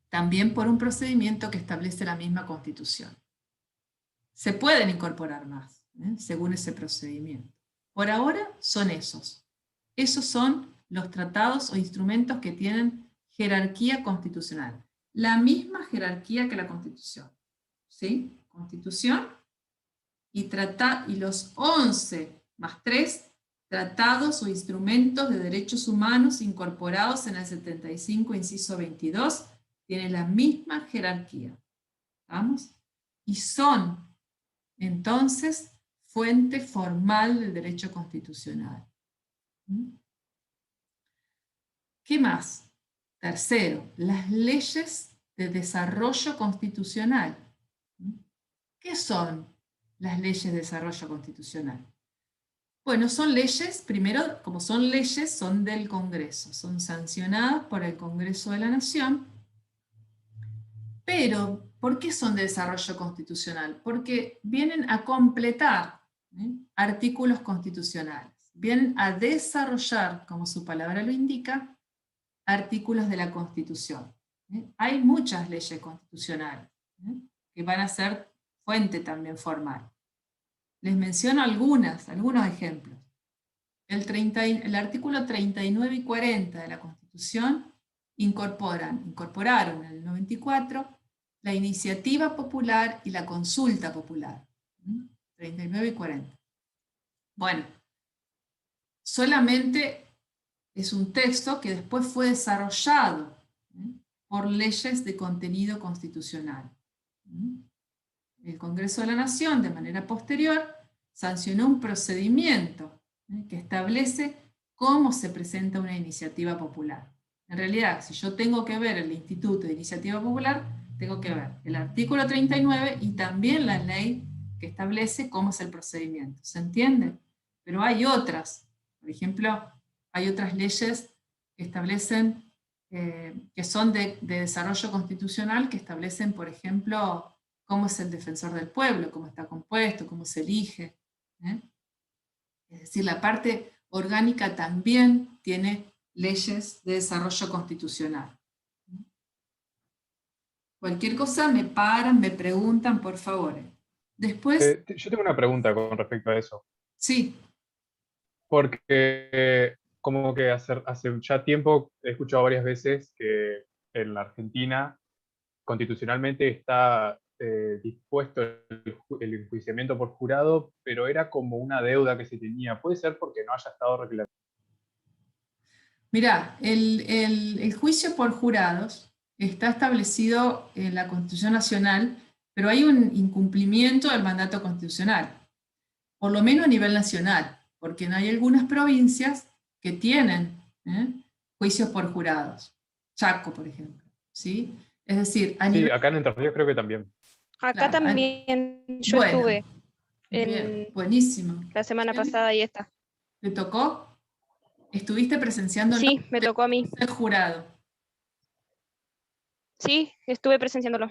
También por un procedimiento que establece la misma Constitución. Se pueden incorporar más, según ese procedimiento. Por ahora son esos. Esos son los tratados o instrumentos que tienen jerarquía constitucional. La misma jerarquía que la Constitución. ¿Sí? Constitución y los 11 más 3 tratados o instrumentos de derechos humanos incorporados en el 75, inciso 22, tienen la misma jerarquía. ¿Vamos? Y son, entonces, fuente formal del derecho constitucional. ¿Qué más? Tercero, las leyes de desarrollo constitucional. ¿Qué son las leyes de desarrollo constitucional? Bueno, son leyes, primero, como son leyes, son del Congreso, son sancionadas por el Congreso de la Nación, pero ¿por qué son de desarrollo constitucional? Porque vienen a completar artículos constitucionales, vienen a desarrollar, como su palabra lo indica, artículos de la Constitución. Hay muchas leyes constitucionales que van a ser fuente también formal. Les menciono algunos ejemplos. El artículo 39 y 40 de la Constitución incorporaron en el 94 la iniciativa popular y la consulta popular. 39 y 40. Bueno, solamente es un texto que después fue desarrollado por leyes de contenido constitucional. El Congreso de la Nación, de manera posterior, sancionó un procedimiento que establece cómo se presenta una iniciativa popular. En realidad, si yo tengo que ver el Instituto de Iniciativa Popular, tengo que ver el artículo 39 y también la ley que establece cómo es el procedimiento. ¿Se entiende? Pero hay otras. Por ejemplo, hay otras leyes que establecen, que son de desarrollo constitucional, que establecen, por ejemplo, cómo es el defensor del pueblo, cómo está compuesto, cómo se elige. Es decir, la parte orgánica también tiene leyes de desarrollo constitucional. Cualquier cosa me paran, me preguntan, por favor. Después... Yo tengo una pregunta con respecto a eso. Sí. Porque como que hace ya tiempo he escuchado varias veces que en la Argentina constitucionalmente está dispuesto el enjuiciamiento por jurado, pero era como una deuda que se tenía. ¿Puede ser porque no haya estado reglamentado? Mirá, el juicio por jurados está establecido en la Constitución Nacional, pero hay un incumplimiento del mandato constitucional, por lo menos a nivel nacional, porque hay algunas provincias que tienen juicios por jurados. Chaco, por ejemplo. ¿Sí? Es decir, sí, acá en Entre Ríos creo que también. Acá claro, también yo estuve buenísimo. la semana pasada y esta. ¿Te tocó? ¿Estuviste presenciando? Sí, me tocó a mí. El jurado. Sí, estuve presenciándolo.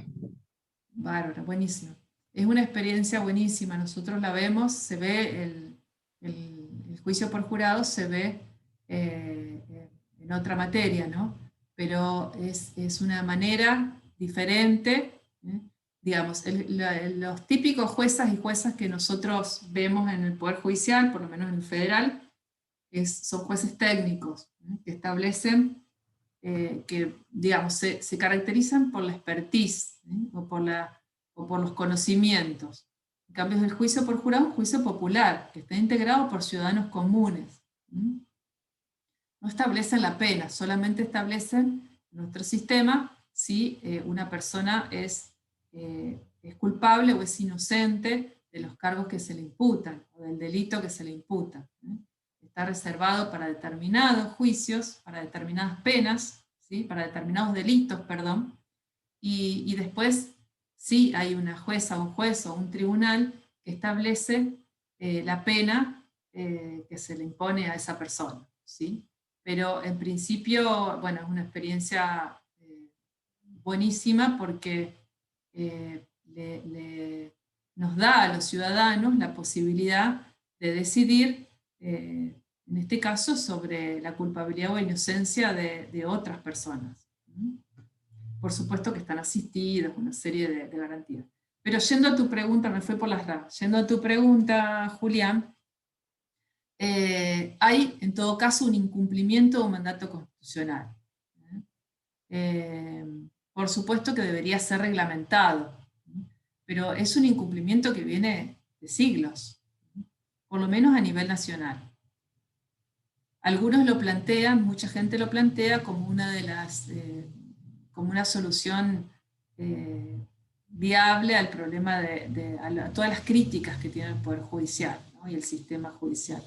Bárbaro, buenísimo. Es una experiencia buenísima, nosotros la vemos, se ve el juicio por jurado, se ve en otra materia, ¿no? Pero es una manera diferente, ¿eh? Digamos, los típicos juezas y juezas que nosotros vemos en el Poder Judicial, por lo menos en el federal, son jueces técnicos, ¿eh? Que establecen, que digamos, se caracterizan por la expertise, ¿eh? o por los conocimientos. En cambio, el juicio por jurado es un juicio popular, que está integrado por ciudadanos comunes. ¿Mm? No establecen la pena, solamente establecen nuestro sistema si una persona es culpable o es inocente de los cargos que se le imputan, o del delito que se le imputa. Está reservado para determinados juicios, para determinadas penas, ¿sí? Para determinados delitos, perdón, y después sí hay una jueza, un juez o un tribunal que establece la pena que se le impone a esa persona, ¿sí? Pero en principio, bueno, es una experiencia buenísima porque nos da a los ciudadanos la posibilidad de decidir, en este caso, sobre la culpabilidad o inocencia de otras personas. Por supuesto que están asistidos, una serie de garantías. Pero yendo a tu pregunta, me fui por las ramas, yendo a tu pregunta, Julián, hay en todo caso un incumplimiento de un mandato constitucional. Por supuesto que debería ser reglamentado, pero es un incumplimiento que viene de siglos, por lo menos a nivel nacional. Algunos lo plantean, mucha gente lo plantea como una de las, como una solución viable al problema a todas las críticas que tiene el Poder Judicial, ¿no? Y el sistema judicial.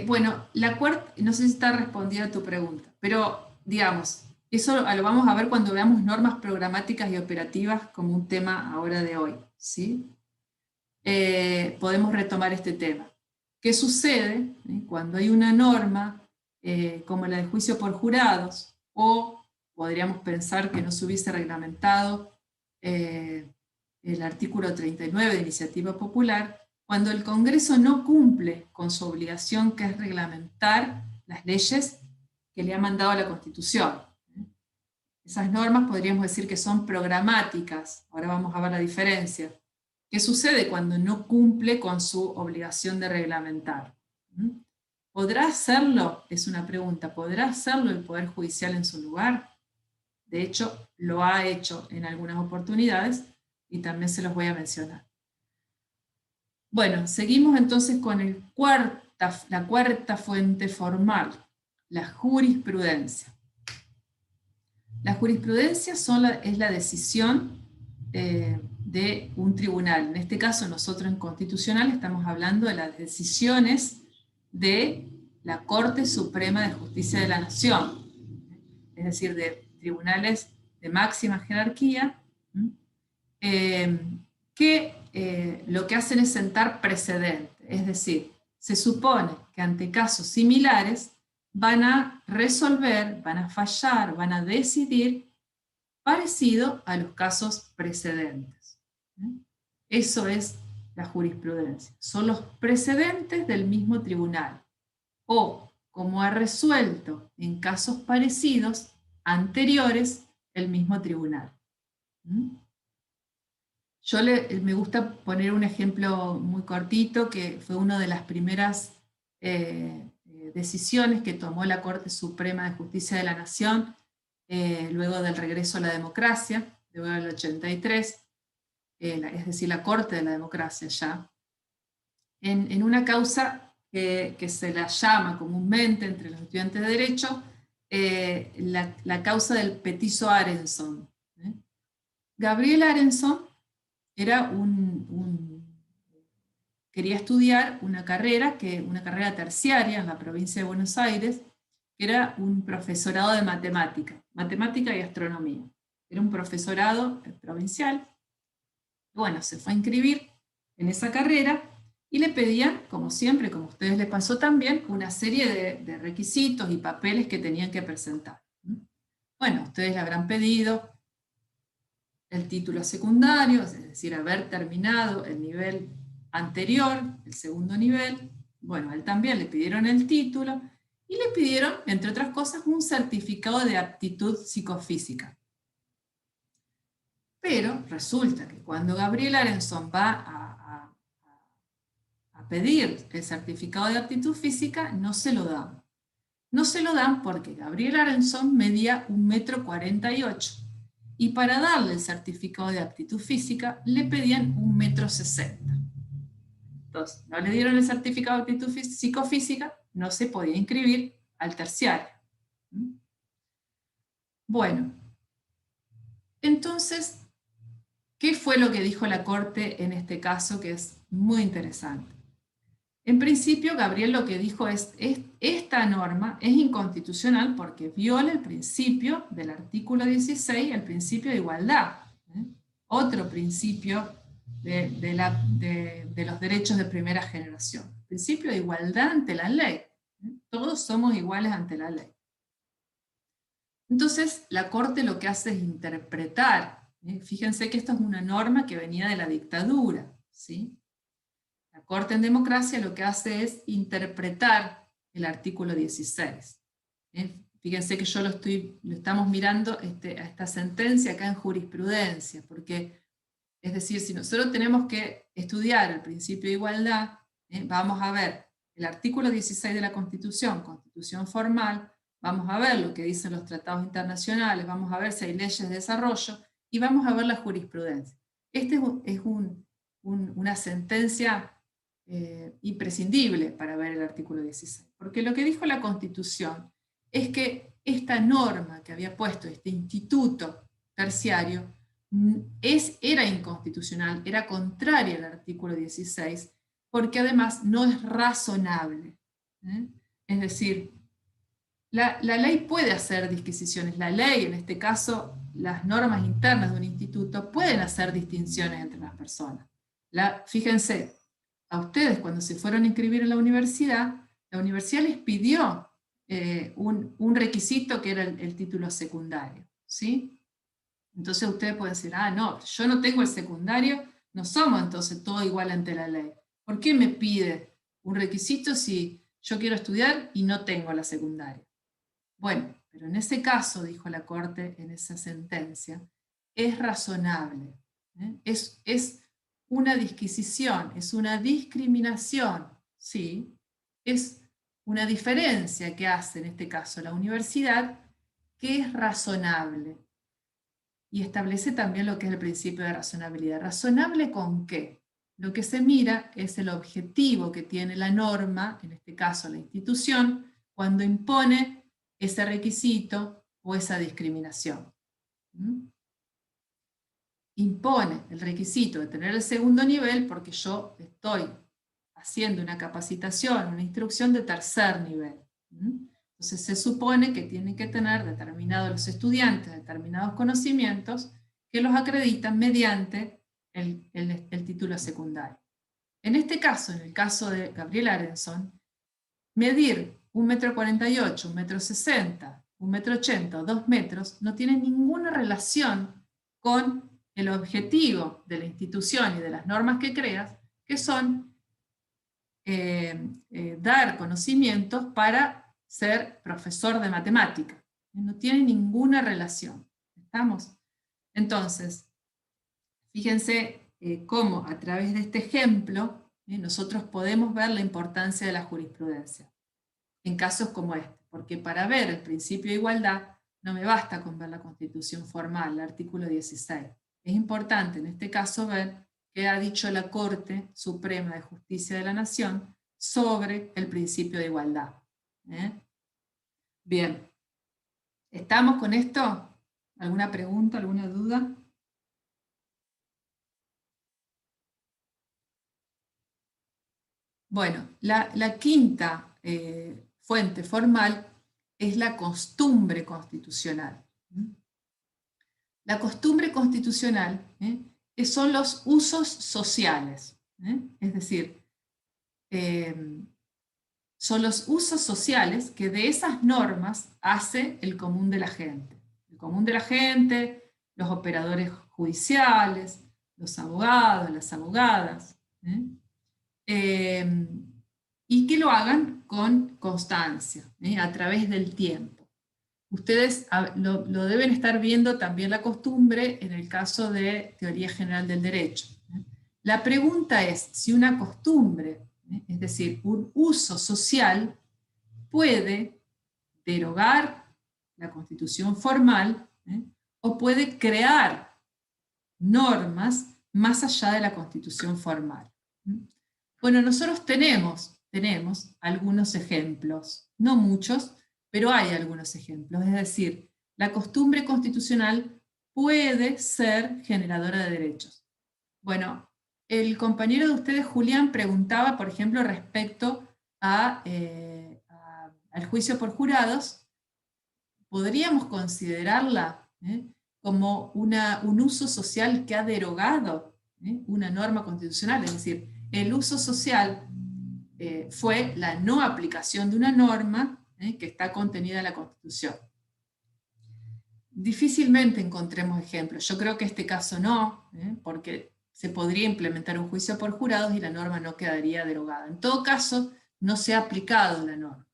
Bueno, la cuarta, no sé si está respondida a tu pregunta, pero digamos, eso lo vamos a ver cuando veamos normas programáticas y operativas como un tema ahora de hoy, ¿sí? Podemos retomar este tema. ¿Qué sucede cuando hay una norma como la de juicio por jurados, o podríamos pensar que no se hubiese reglamentado el artículo 39 de Iniciativa Popular, cuando el Congreso no cumple con su obligación, que es reglamentar las leyes que le ha mandado la Constitución? Esas normas podríamos decir que son programáticas. Ahora vamos a ver la diferencia. ¿Qué sucede cuando no cumple con su obligación de reglamentar? ¿Podrá hacerlo? Es una pregunta. ¿Podrá hacerlo el Poder Judicial en su lugar? De hecho, lo ha hecho en algunas oportunidades y también se los voy a mencionar. Bueno, seguimos entonces con la cuarta fuente formal, la jurisprudencia. La jurisprudencia es la decisión de un tribunal. En este caso, nosotros en Constitucional estamos hablando de las decisiones de la Corte Suprema de Justicia de la Nación, es decir, de tribunales de máxima jerarquía, que lo que hacen es sentar precedentes, es decir, se supone que ante casos similares van a resolver, van a fallar, van a decidir parecido a los casos precedentes. Eso es la jurisprudencia. Son los precedentes del mismo tribunal, o como ha resuelto en casos parecidos anteriores el mismo tribunal. Yo me gusta poner un ejemplo muy cortito, que fue una de las primeras decisiones que tomó la Corte Suprema de Justicia de la Nación luego del regreso a la democracia, luego del 83, es decir, la Corte de la Democracia ya, en una causa que se la llama comúnmente entre los estudiantes de Derecho la causa del petizo Arenson. Gabriel Arenson era quería estudiar una carrera terciaria en la provincia de Buenos Aires, que era un profesorado de matemática y astronomía. Era un profesorado provincial. Bueno, se fue a inscribir en esa carrera y le pedían, como siempre, como a ustedes les pasó también, una serie de requisitos y papeles que tenían que presentar. Bueno, ustedes le habrán pedido el título secundario, es decir, haber terminado el nivel anterior, el segundo nivel. Bueno, a él también le pidieron el título y le pidieron, entre otras cosas, un certificado de aptitud psicofísica. Pero resulta que cuando Gabriel Arenson va a pedir el certificado de aptitud física, no se lo dan. No se lo dan porque Gabriel Arenson medía 1,48 m. Y para darle el certificado de aptitud física, le pedían 1,60 m. Entonces, no le dieron el certificado de aptitud psicofísica, no se podía inscribir al terciario. Bueno, entonces, ¿qué fue lo que dijo la Corte en este caso, que es muy interesante? En principio, Gabriel lo que dijo es esta norma es inconstitucional porque viola el principio del artículo 16, el principio de igualdad. Otro principio de los derechos de primera generación. Principio de igualdad ante la ley. Todos somos iguales ante la ley. Entonces, la Corte lo que hace es interpretar. Fíjense que esto es una norma que venía de la dictadura, ¿sí? La Corte en democracia lo que hace es interpretar el artículo 16. Fíjense que yo lo estamos mirando a esta sentencia acá en jurisprudencia, porque, es decir, si nosotros tenemos que estudiar el principio de igualdad, vamos a ver el artículo 16 de la Constitución, Constitución formal, vamos a ver lo que dicen los tratados internacionales, vamos a ver si hay leyes de desarrollo, y vamos a ver la jurisprudencia. Esta es una sentencia imprescindible para ver el artículo 16, porque lo que dijo la Constitución es que esta norma que había puesto este instituto terciario era inconstitucional, era contraria al artículo 16, porque además no es razonable. Es decir, la ley puede hacer disquisiciones, la ley, en este caso, las normas internas de un instituto pueden hacer distinciones entre las personas. Fíjense, a ustedes cuando se fueron a inscribir en la universidad les pidió un requisito que era el título secundario, ¿sí? Entonces ustedes pueden decir, no, yo no tengo el secundario, no somos entonces todos igual ante la ley. ¿Por qué me pide un requisito si yo quiero estudiar y no tengo la secundaria? Bueno, pero en ese caso, dijo la Corte en esa sentencia, es razonable, es una disquisición, es una discriminación, ¿sí? Es una diferencia que hace en este caso la universidad que es razonable. Y establece también lo que es el principio de razonabilidad. ¿Razonable con qué? Lo que se mira es el objetivo que tiene la norma, en este caso la institución, cuando impone ese requisito o esa discriminación. Impone el requisito de tener el segundo nivel porque yo estoy haciendo una capacitación, una instrucción de tercer nivel. Entonces se supone que tienen que tener determinados los estudiantes, determinados conocimientos que los acreditan mediante el título secundario. En este caso, en el caso de Gabriel Arenson, medir 1,48 m, 1,60 m, 1,80 m o 2 metros no tiene ninguna relación con el objetivo de la institución y de las normas que creas, que son dar conocimientos para ser profesor de matemática. No tiene ninguna relación. ¿Estamos? Entonces, fíjense cómo a través de este ejemplo nosotros podemos ver la importancia de la jurisprudencia en casos como este, porque para ver el principio de igualdad no me basta con ver la Constitución formal, el artículo 16. Es importante en este caso ver qué ha dicho la Corte Suprema de Justicia de la Nación sobre el principio de igualdad. Bien, ¿estamos con esto? ¿Alguna pregunta, alguna duda? Bueno, la quinta fuente formal es la costumbre constitucional. La costumbre constitucional son los usos sociales. Es decir, son los usos sociales que de esas normas hace el común de la gente. El común de la gente, los operadores judiciales, los abogados, las abogadas, y que lo hagan con constancia, a través del tiempo. Ustedes lo deben estar viendo también la costumbre en el caso de Teoría General del Derecho. La pregunta es si una costumbre, es decir, un uso social, puede derogar la Constitución formal, o puede crear normas más allá de la Constitución formal. Bueno, nosotros tenemos algunos ejemplos, no muchos, pero hay algunos ejemplos. Es decir, la costumbre constitucional puede ser generadora de derechos. Bueno, el compañero de ustedes, Julián, preguntaba, por ejemplo, respecto al juicio por jurados. ¿Podríamos considerarla como un uso social que ha derogado una norma constitucional? Es decir, el uso social fue la no aplicación de una norma que está contenida en la Constitución. Difícilmente encontremos ejemplos. Yo creo que este caso no, porque se podría implementar un juicio por jurados y la norma no quedaría derogada. En todo caso, no se ha aplicado la norma.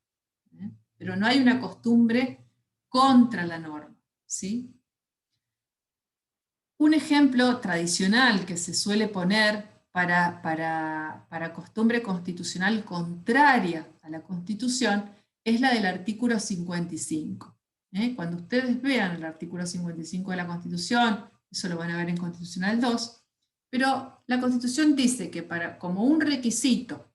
Pero no hay una costumbre contra la norma, ¿sí? Un ejemplo tradicional que se suele poner para costumbre constitucional contraria a la Constitución es la del artículo 55. Cuando ustedes vean el artículo 55 de la Constitución, eso lo van a ver en Constitucional 2, pero la Constitución dice que como un requisito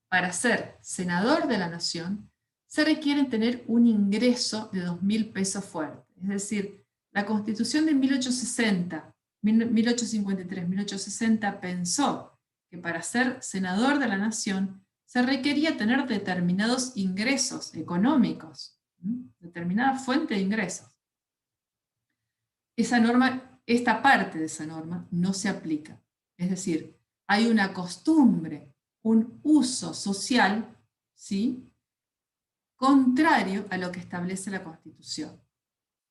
para ser senador de la Nación, se requiere tener un ingreso de 2.000 pesos fuertes. Es decir, la Constitución de 1853-1860 pensó que para ser senador de la Nación se requería tener determinados ingresos económicos, determinada fuente de ingresos. Esa norma, esta parte de esa norma no se aplica. Es decir, hay una costumbre, un uso social, ¿sí?, contrario a lo que establece la Constitución.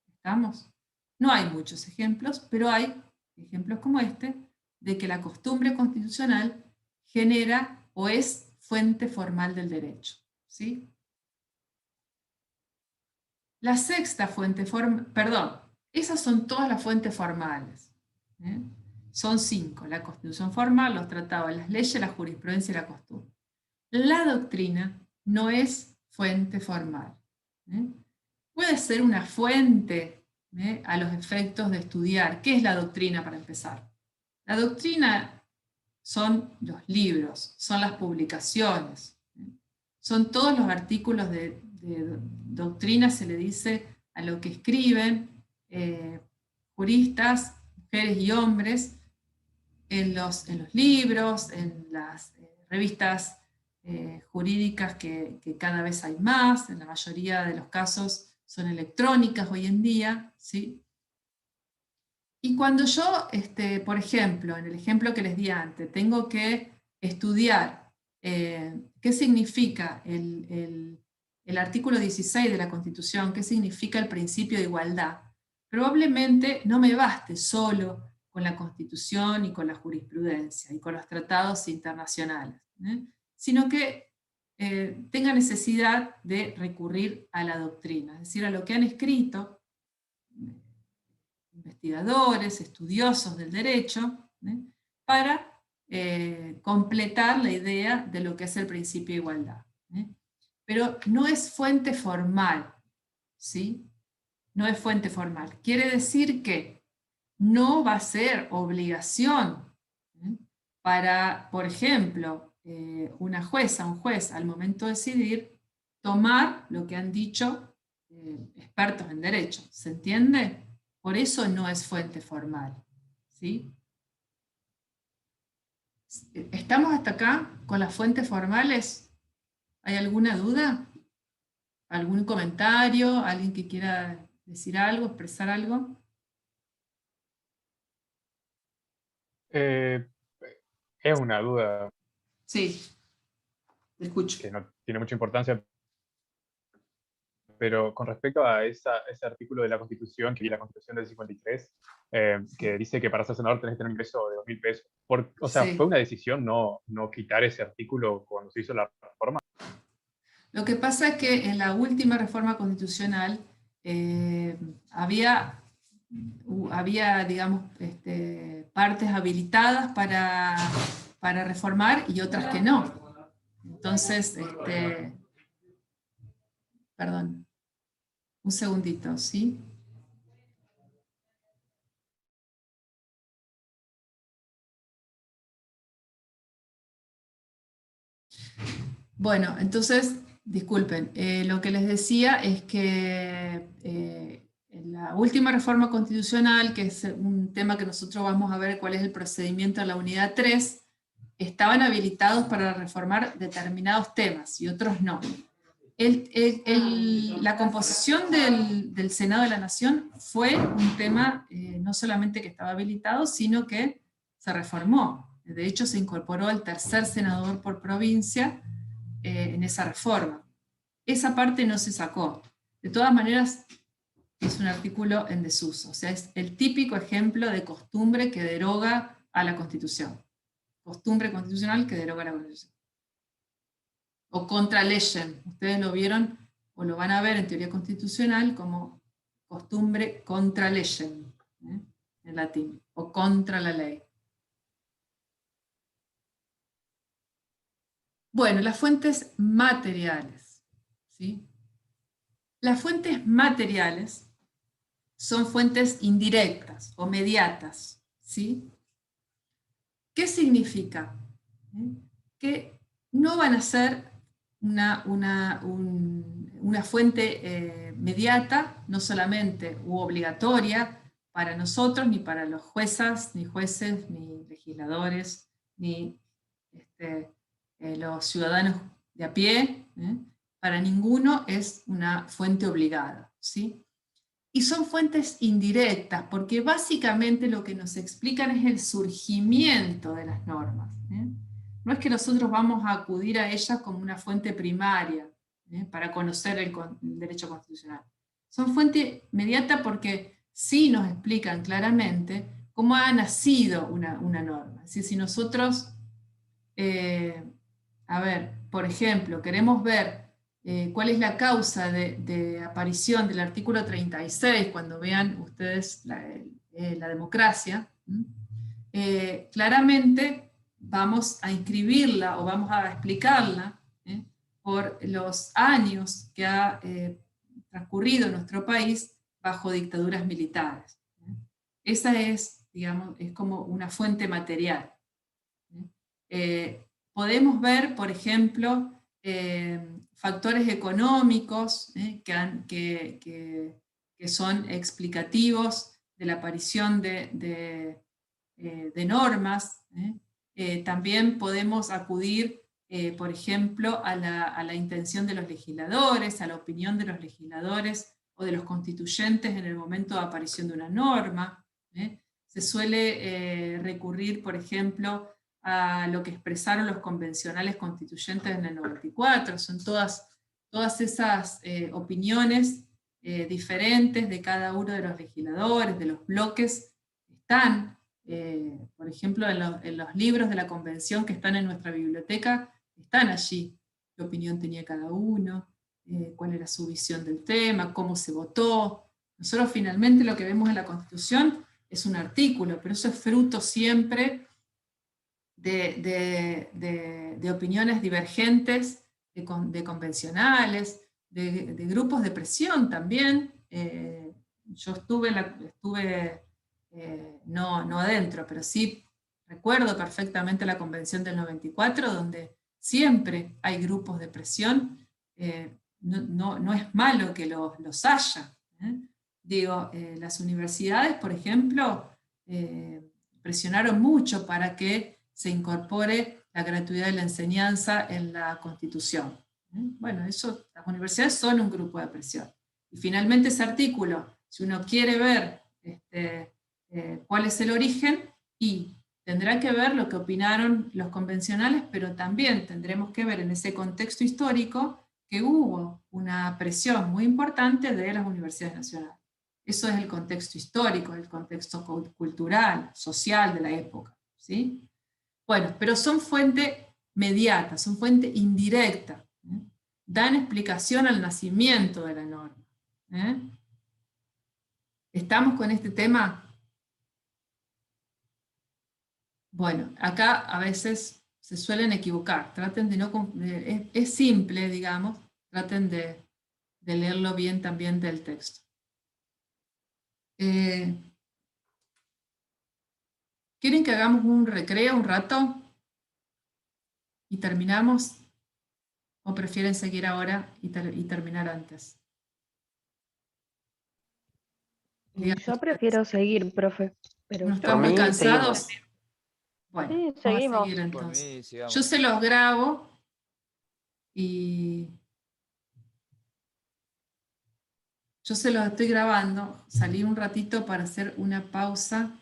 ¿Estamos? No hay muchos ejemplos, pero hay ejemplos como este, de que la costumbre constitucional genera o es fuente formal del derecho. ¿Sí? La sexta fuente formal, perdón, esas son todas las fuentes formales. Son 5, la Constitución formal, los tratados, las leyes, la jurisprudencia y la costumbre. La doctrina no es fuente formal. Puede ser una fuente a los efectos de estudiar. ¿Qué es la doctrina para empezar? La doctrina son los libros, son las publicaciones, son todos los artículos de doctrina, se le dice a lo que escriben juristas, mujeres y hombres, en los libros, en las revistas jurídicas que cada vez hay más, en la mayoría de los casos son electrónicas hoy en día, ¿sí? Y cuando yo, por ejemplo, en el ejemplo que les di antes, tengo que estudiar qué significa el artículo 16 de la Constitución, qué significa el principio de igualdad, probablemente no me baste solo con la Constitución y con la jurisprudencia y con los tratados internacionales, sino que tenga necesidad de recurrir a la doctrina, es decir, a lo que han escrito investigadores, estudiosos del derecho, para completar la idea de lo que es el principio de igualdad. Pero no es fuente formal, ¿sí? No es fuente formal. Quiere decir que no va a ser obligación para, por ejemplo, una jueza, un juez, al momento de decidir, tomar lo que han dicho expertos en derecho. ¿Se entiende? Por eso no es fuente formal. ¿Sí? ¿Estamos hasta acá con las fuentes formales? ¿Hay alguna duda? ¿Algún comentario? ¿Alguien que quiera decir algo, expresar algo? Es una duda. Sí. escucho. Que no tiene mucha importancia, pero con respecto a ese artículo de la Constitución, que es la Constitución del 53, que dice que para ser senador tenés que tener un ingreso de 2.000 pesos. O sea, Sí. ¿fue una decisión no quitar ese artículo cuando se hizo la reforma? Lo que pasa es que en la última reforma constitucional había, digamos, partes habilitadas para reformar y otras que no. Entonces, perdón, un segundito, ¿sí? Bueno, entonces, disculpen, lo que les decía es que en la última reforma constitucional, que es un tema que nosotros vamos a ver cuál es el procedimiento de la unidad 3, estaban habilitados para reformar determinados temas y otros no. La composición del Senado de la Nación fue un tema no solamente que estaba habilitado, sino que se reformó. De hecho, se incorporó el tercer senador por provincia en esa reforma. Esa parte no se sacó. De todas maneras, es un artículo en desuso. O sea, es el típico ejemplo de costumbre que deroga a la Constitución. Costumbre constitucional que deroga la Constitución. O contralegen. Ustedes lo vieron o lo van a ver en teoría constitucional como costumbre contralegen, en latín, o contra la ley. Bueno, las fuentes materiales, ¿sí? Las fuentes materiales son fuentes indirectas o mediatas, ¿sí? ¿Qué significa? Que no van a ser una fuente mediata, no solamente u obligatoria para nosotros, ni para los jueces, ni legisladores, ni los ciudadanos de a pie, para ninguno es una fuente obligada, ¿sí? Y son fuentes indirectas, porque básicamente lo que nos explican es el surgimiento de las normas. No es que nosotros vamos a acudir a ellas como una fuente primaria para conocer el derecho constitucional. Son fuente inmediata porque sí nos explican claramente cómo ha nacido una norma. Es decir, si nosotros, por ejemplo, queremos ver cuál es la causa de aparición del artículo 36, cuando vean ustedes la democracia, claramente vamos a inscribirla o vamos a explicarla por los años que ha transcurrido en nuestro país bajo dictaduras militares. Esa es, digamos, es como una fuente material. Podemos ver, por ejemplo, factores económicos que son explicativos de la aparición de normas. También podemos acudir, por ejemplo, a la intención de los legisladores, a la opinión de los legisladores o de los constituyentes en el momento de aparición de una norma. Se suele recurrir, por ejemplo, a lo que expresaron los convencionales constituyentes en el 94, son todas esas opiniones diferentes de cada uno de los legisladores, de los bloques, están, por ejemplo, en los libros de la convención que están en nuestra biblioteca, están allí qué opinión tenía cada uno, cuál era su visión del tema, cómo se votó. Nosotros finalmente lo que vemos en la Constitución es un artículo, pero eso es fruto siempre de opiniones divergentes, de convencionales, de grupos de presión también. Yo estuve no adentro, pero sí recuerdo perfectamente la convención del 94, donde siempre hay grupos de presión. No es malo que los haya. Digo, las universidades, por ejemplo, presionaron mucho para que se incorpore la gratuidad de la enseñanza en la Constitución. Bueno, eso, las universidades son un grupo de presión. Y finalmente ese artículo, si uno quiere ver cuál es el origen, y tendrá que ver lo que opinaron los convencionales, pero también tendremos que ver en ese contexto histórico que hubo una presión muy importante de las universidades nacionales. Eso es el contexto histórico, el contexto cultural, social de la época, ¿sí? Bueno, pero son fuente mediata, son fuente indirecta, ¿eh? Dan explicación al nacimiento de la norma. ¿Estamos con este tema? Bueno, acá a veces se suelen equivocar, traten de no... Es simple, digamos, traten de leerlo bien también del texto. ¿Quieren que hagamos un recreo un rato? ¿Y terminamos? ¿O prefieren seguir ahora y terminar antes? Yo prefiero seguir, profe. Pero ¿No están muy cansados? Bueno, sí, vamos seguimos. a seguir entonces. Yo se los grabo y... Yo se los estoy grabando. Salí un ratito para hacer una pausa.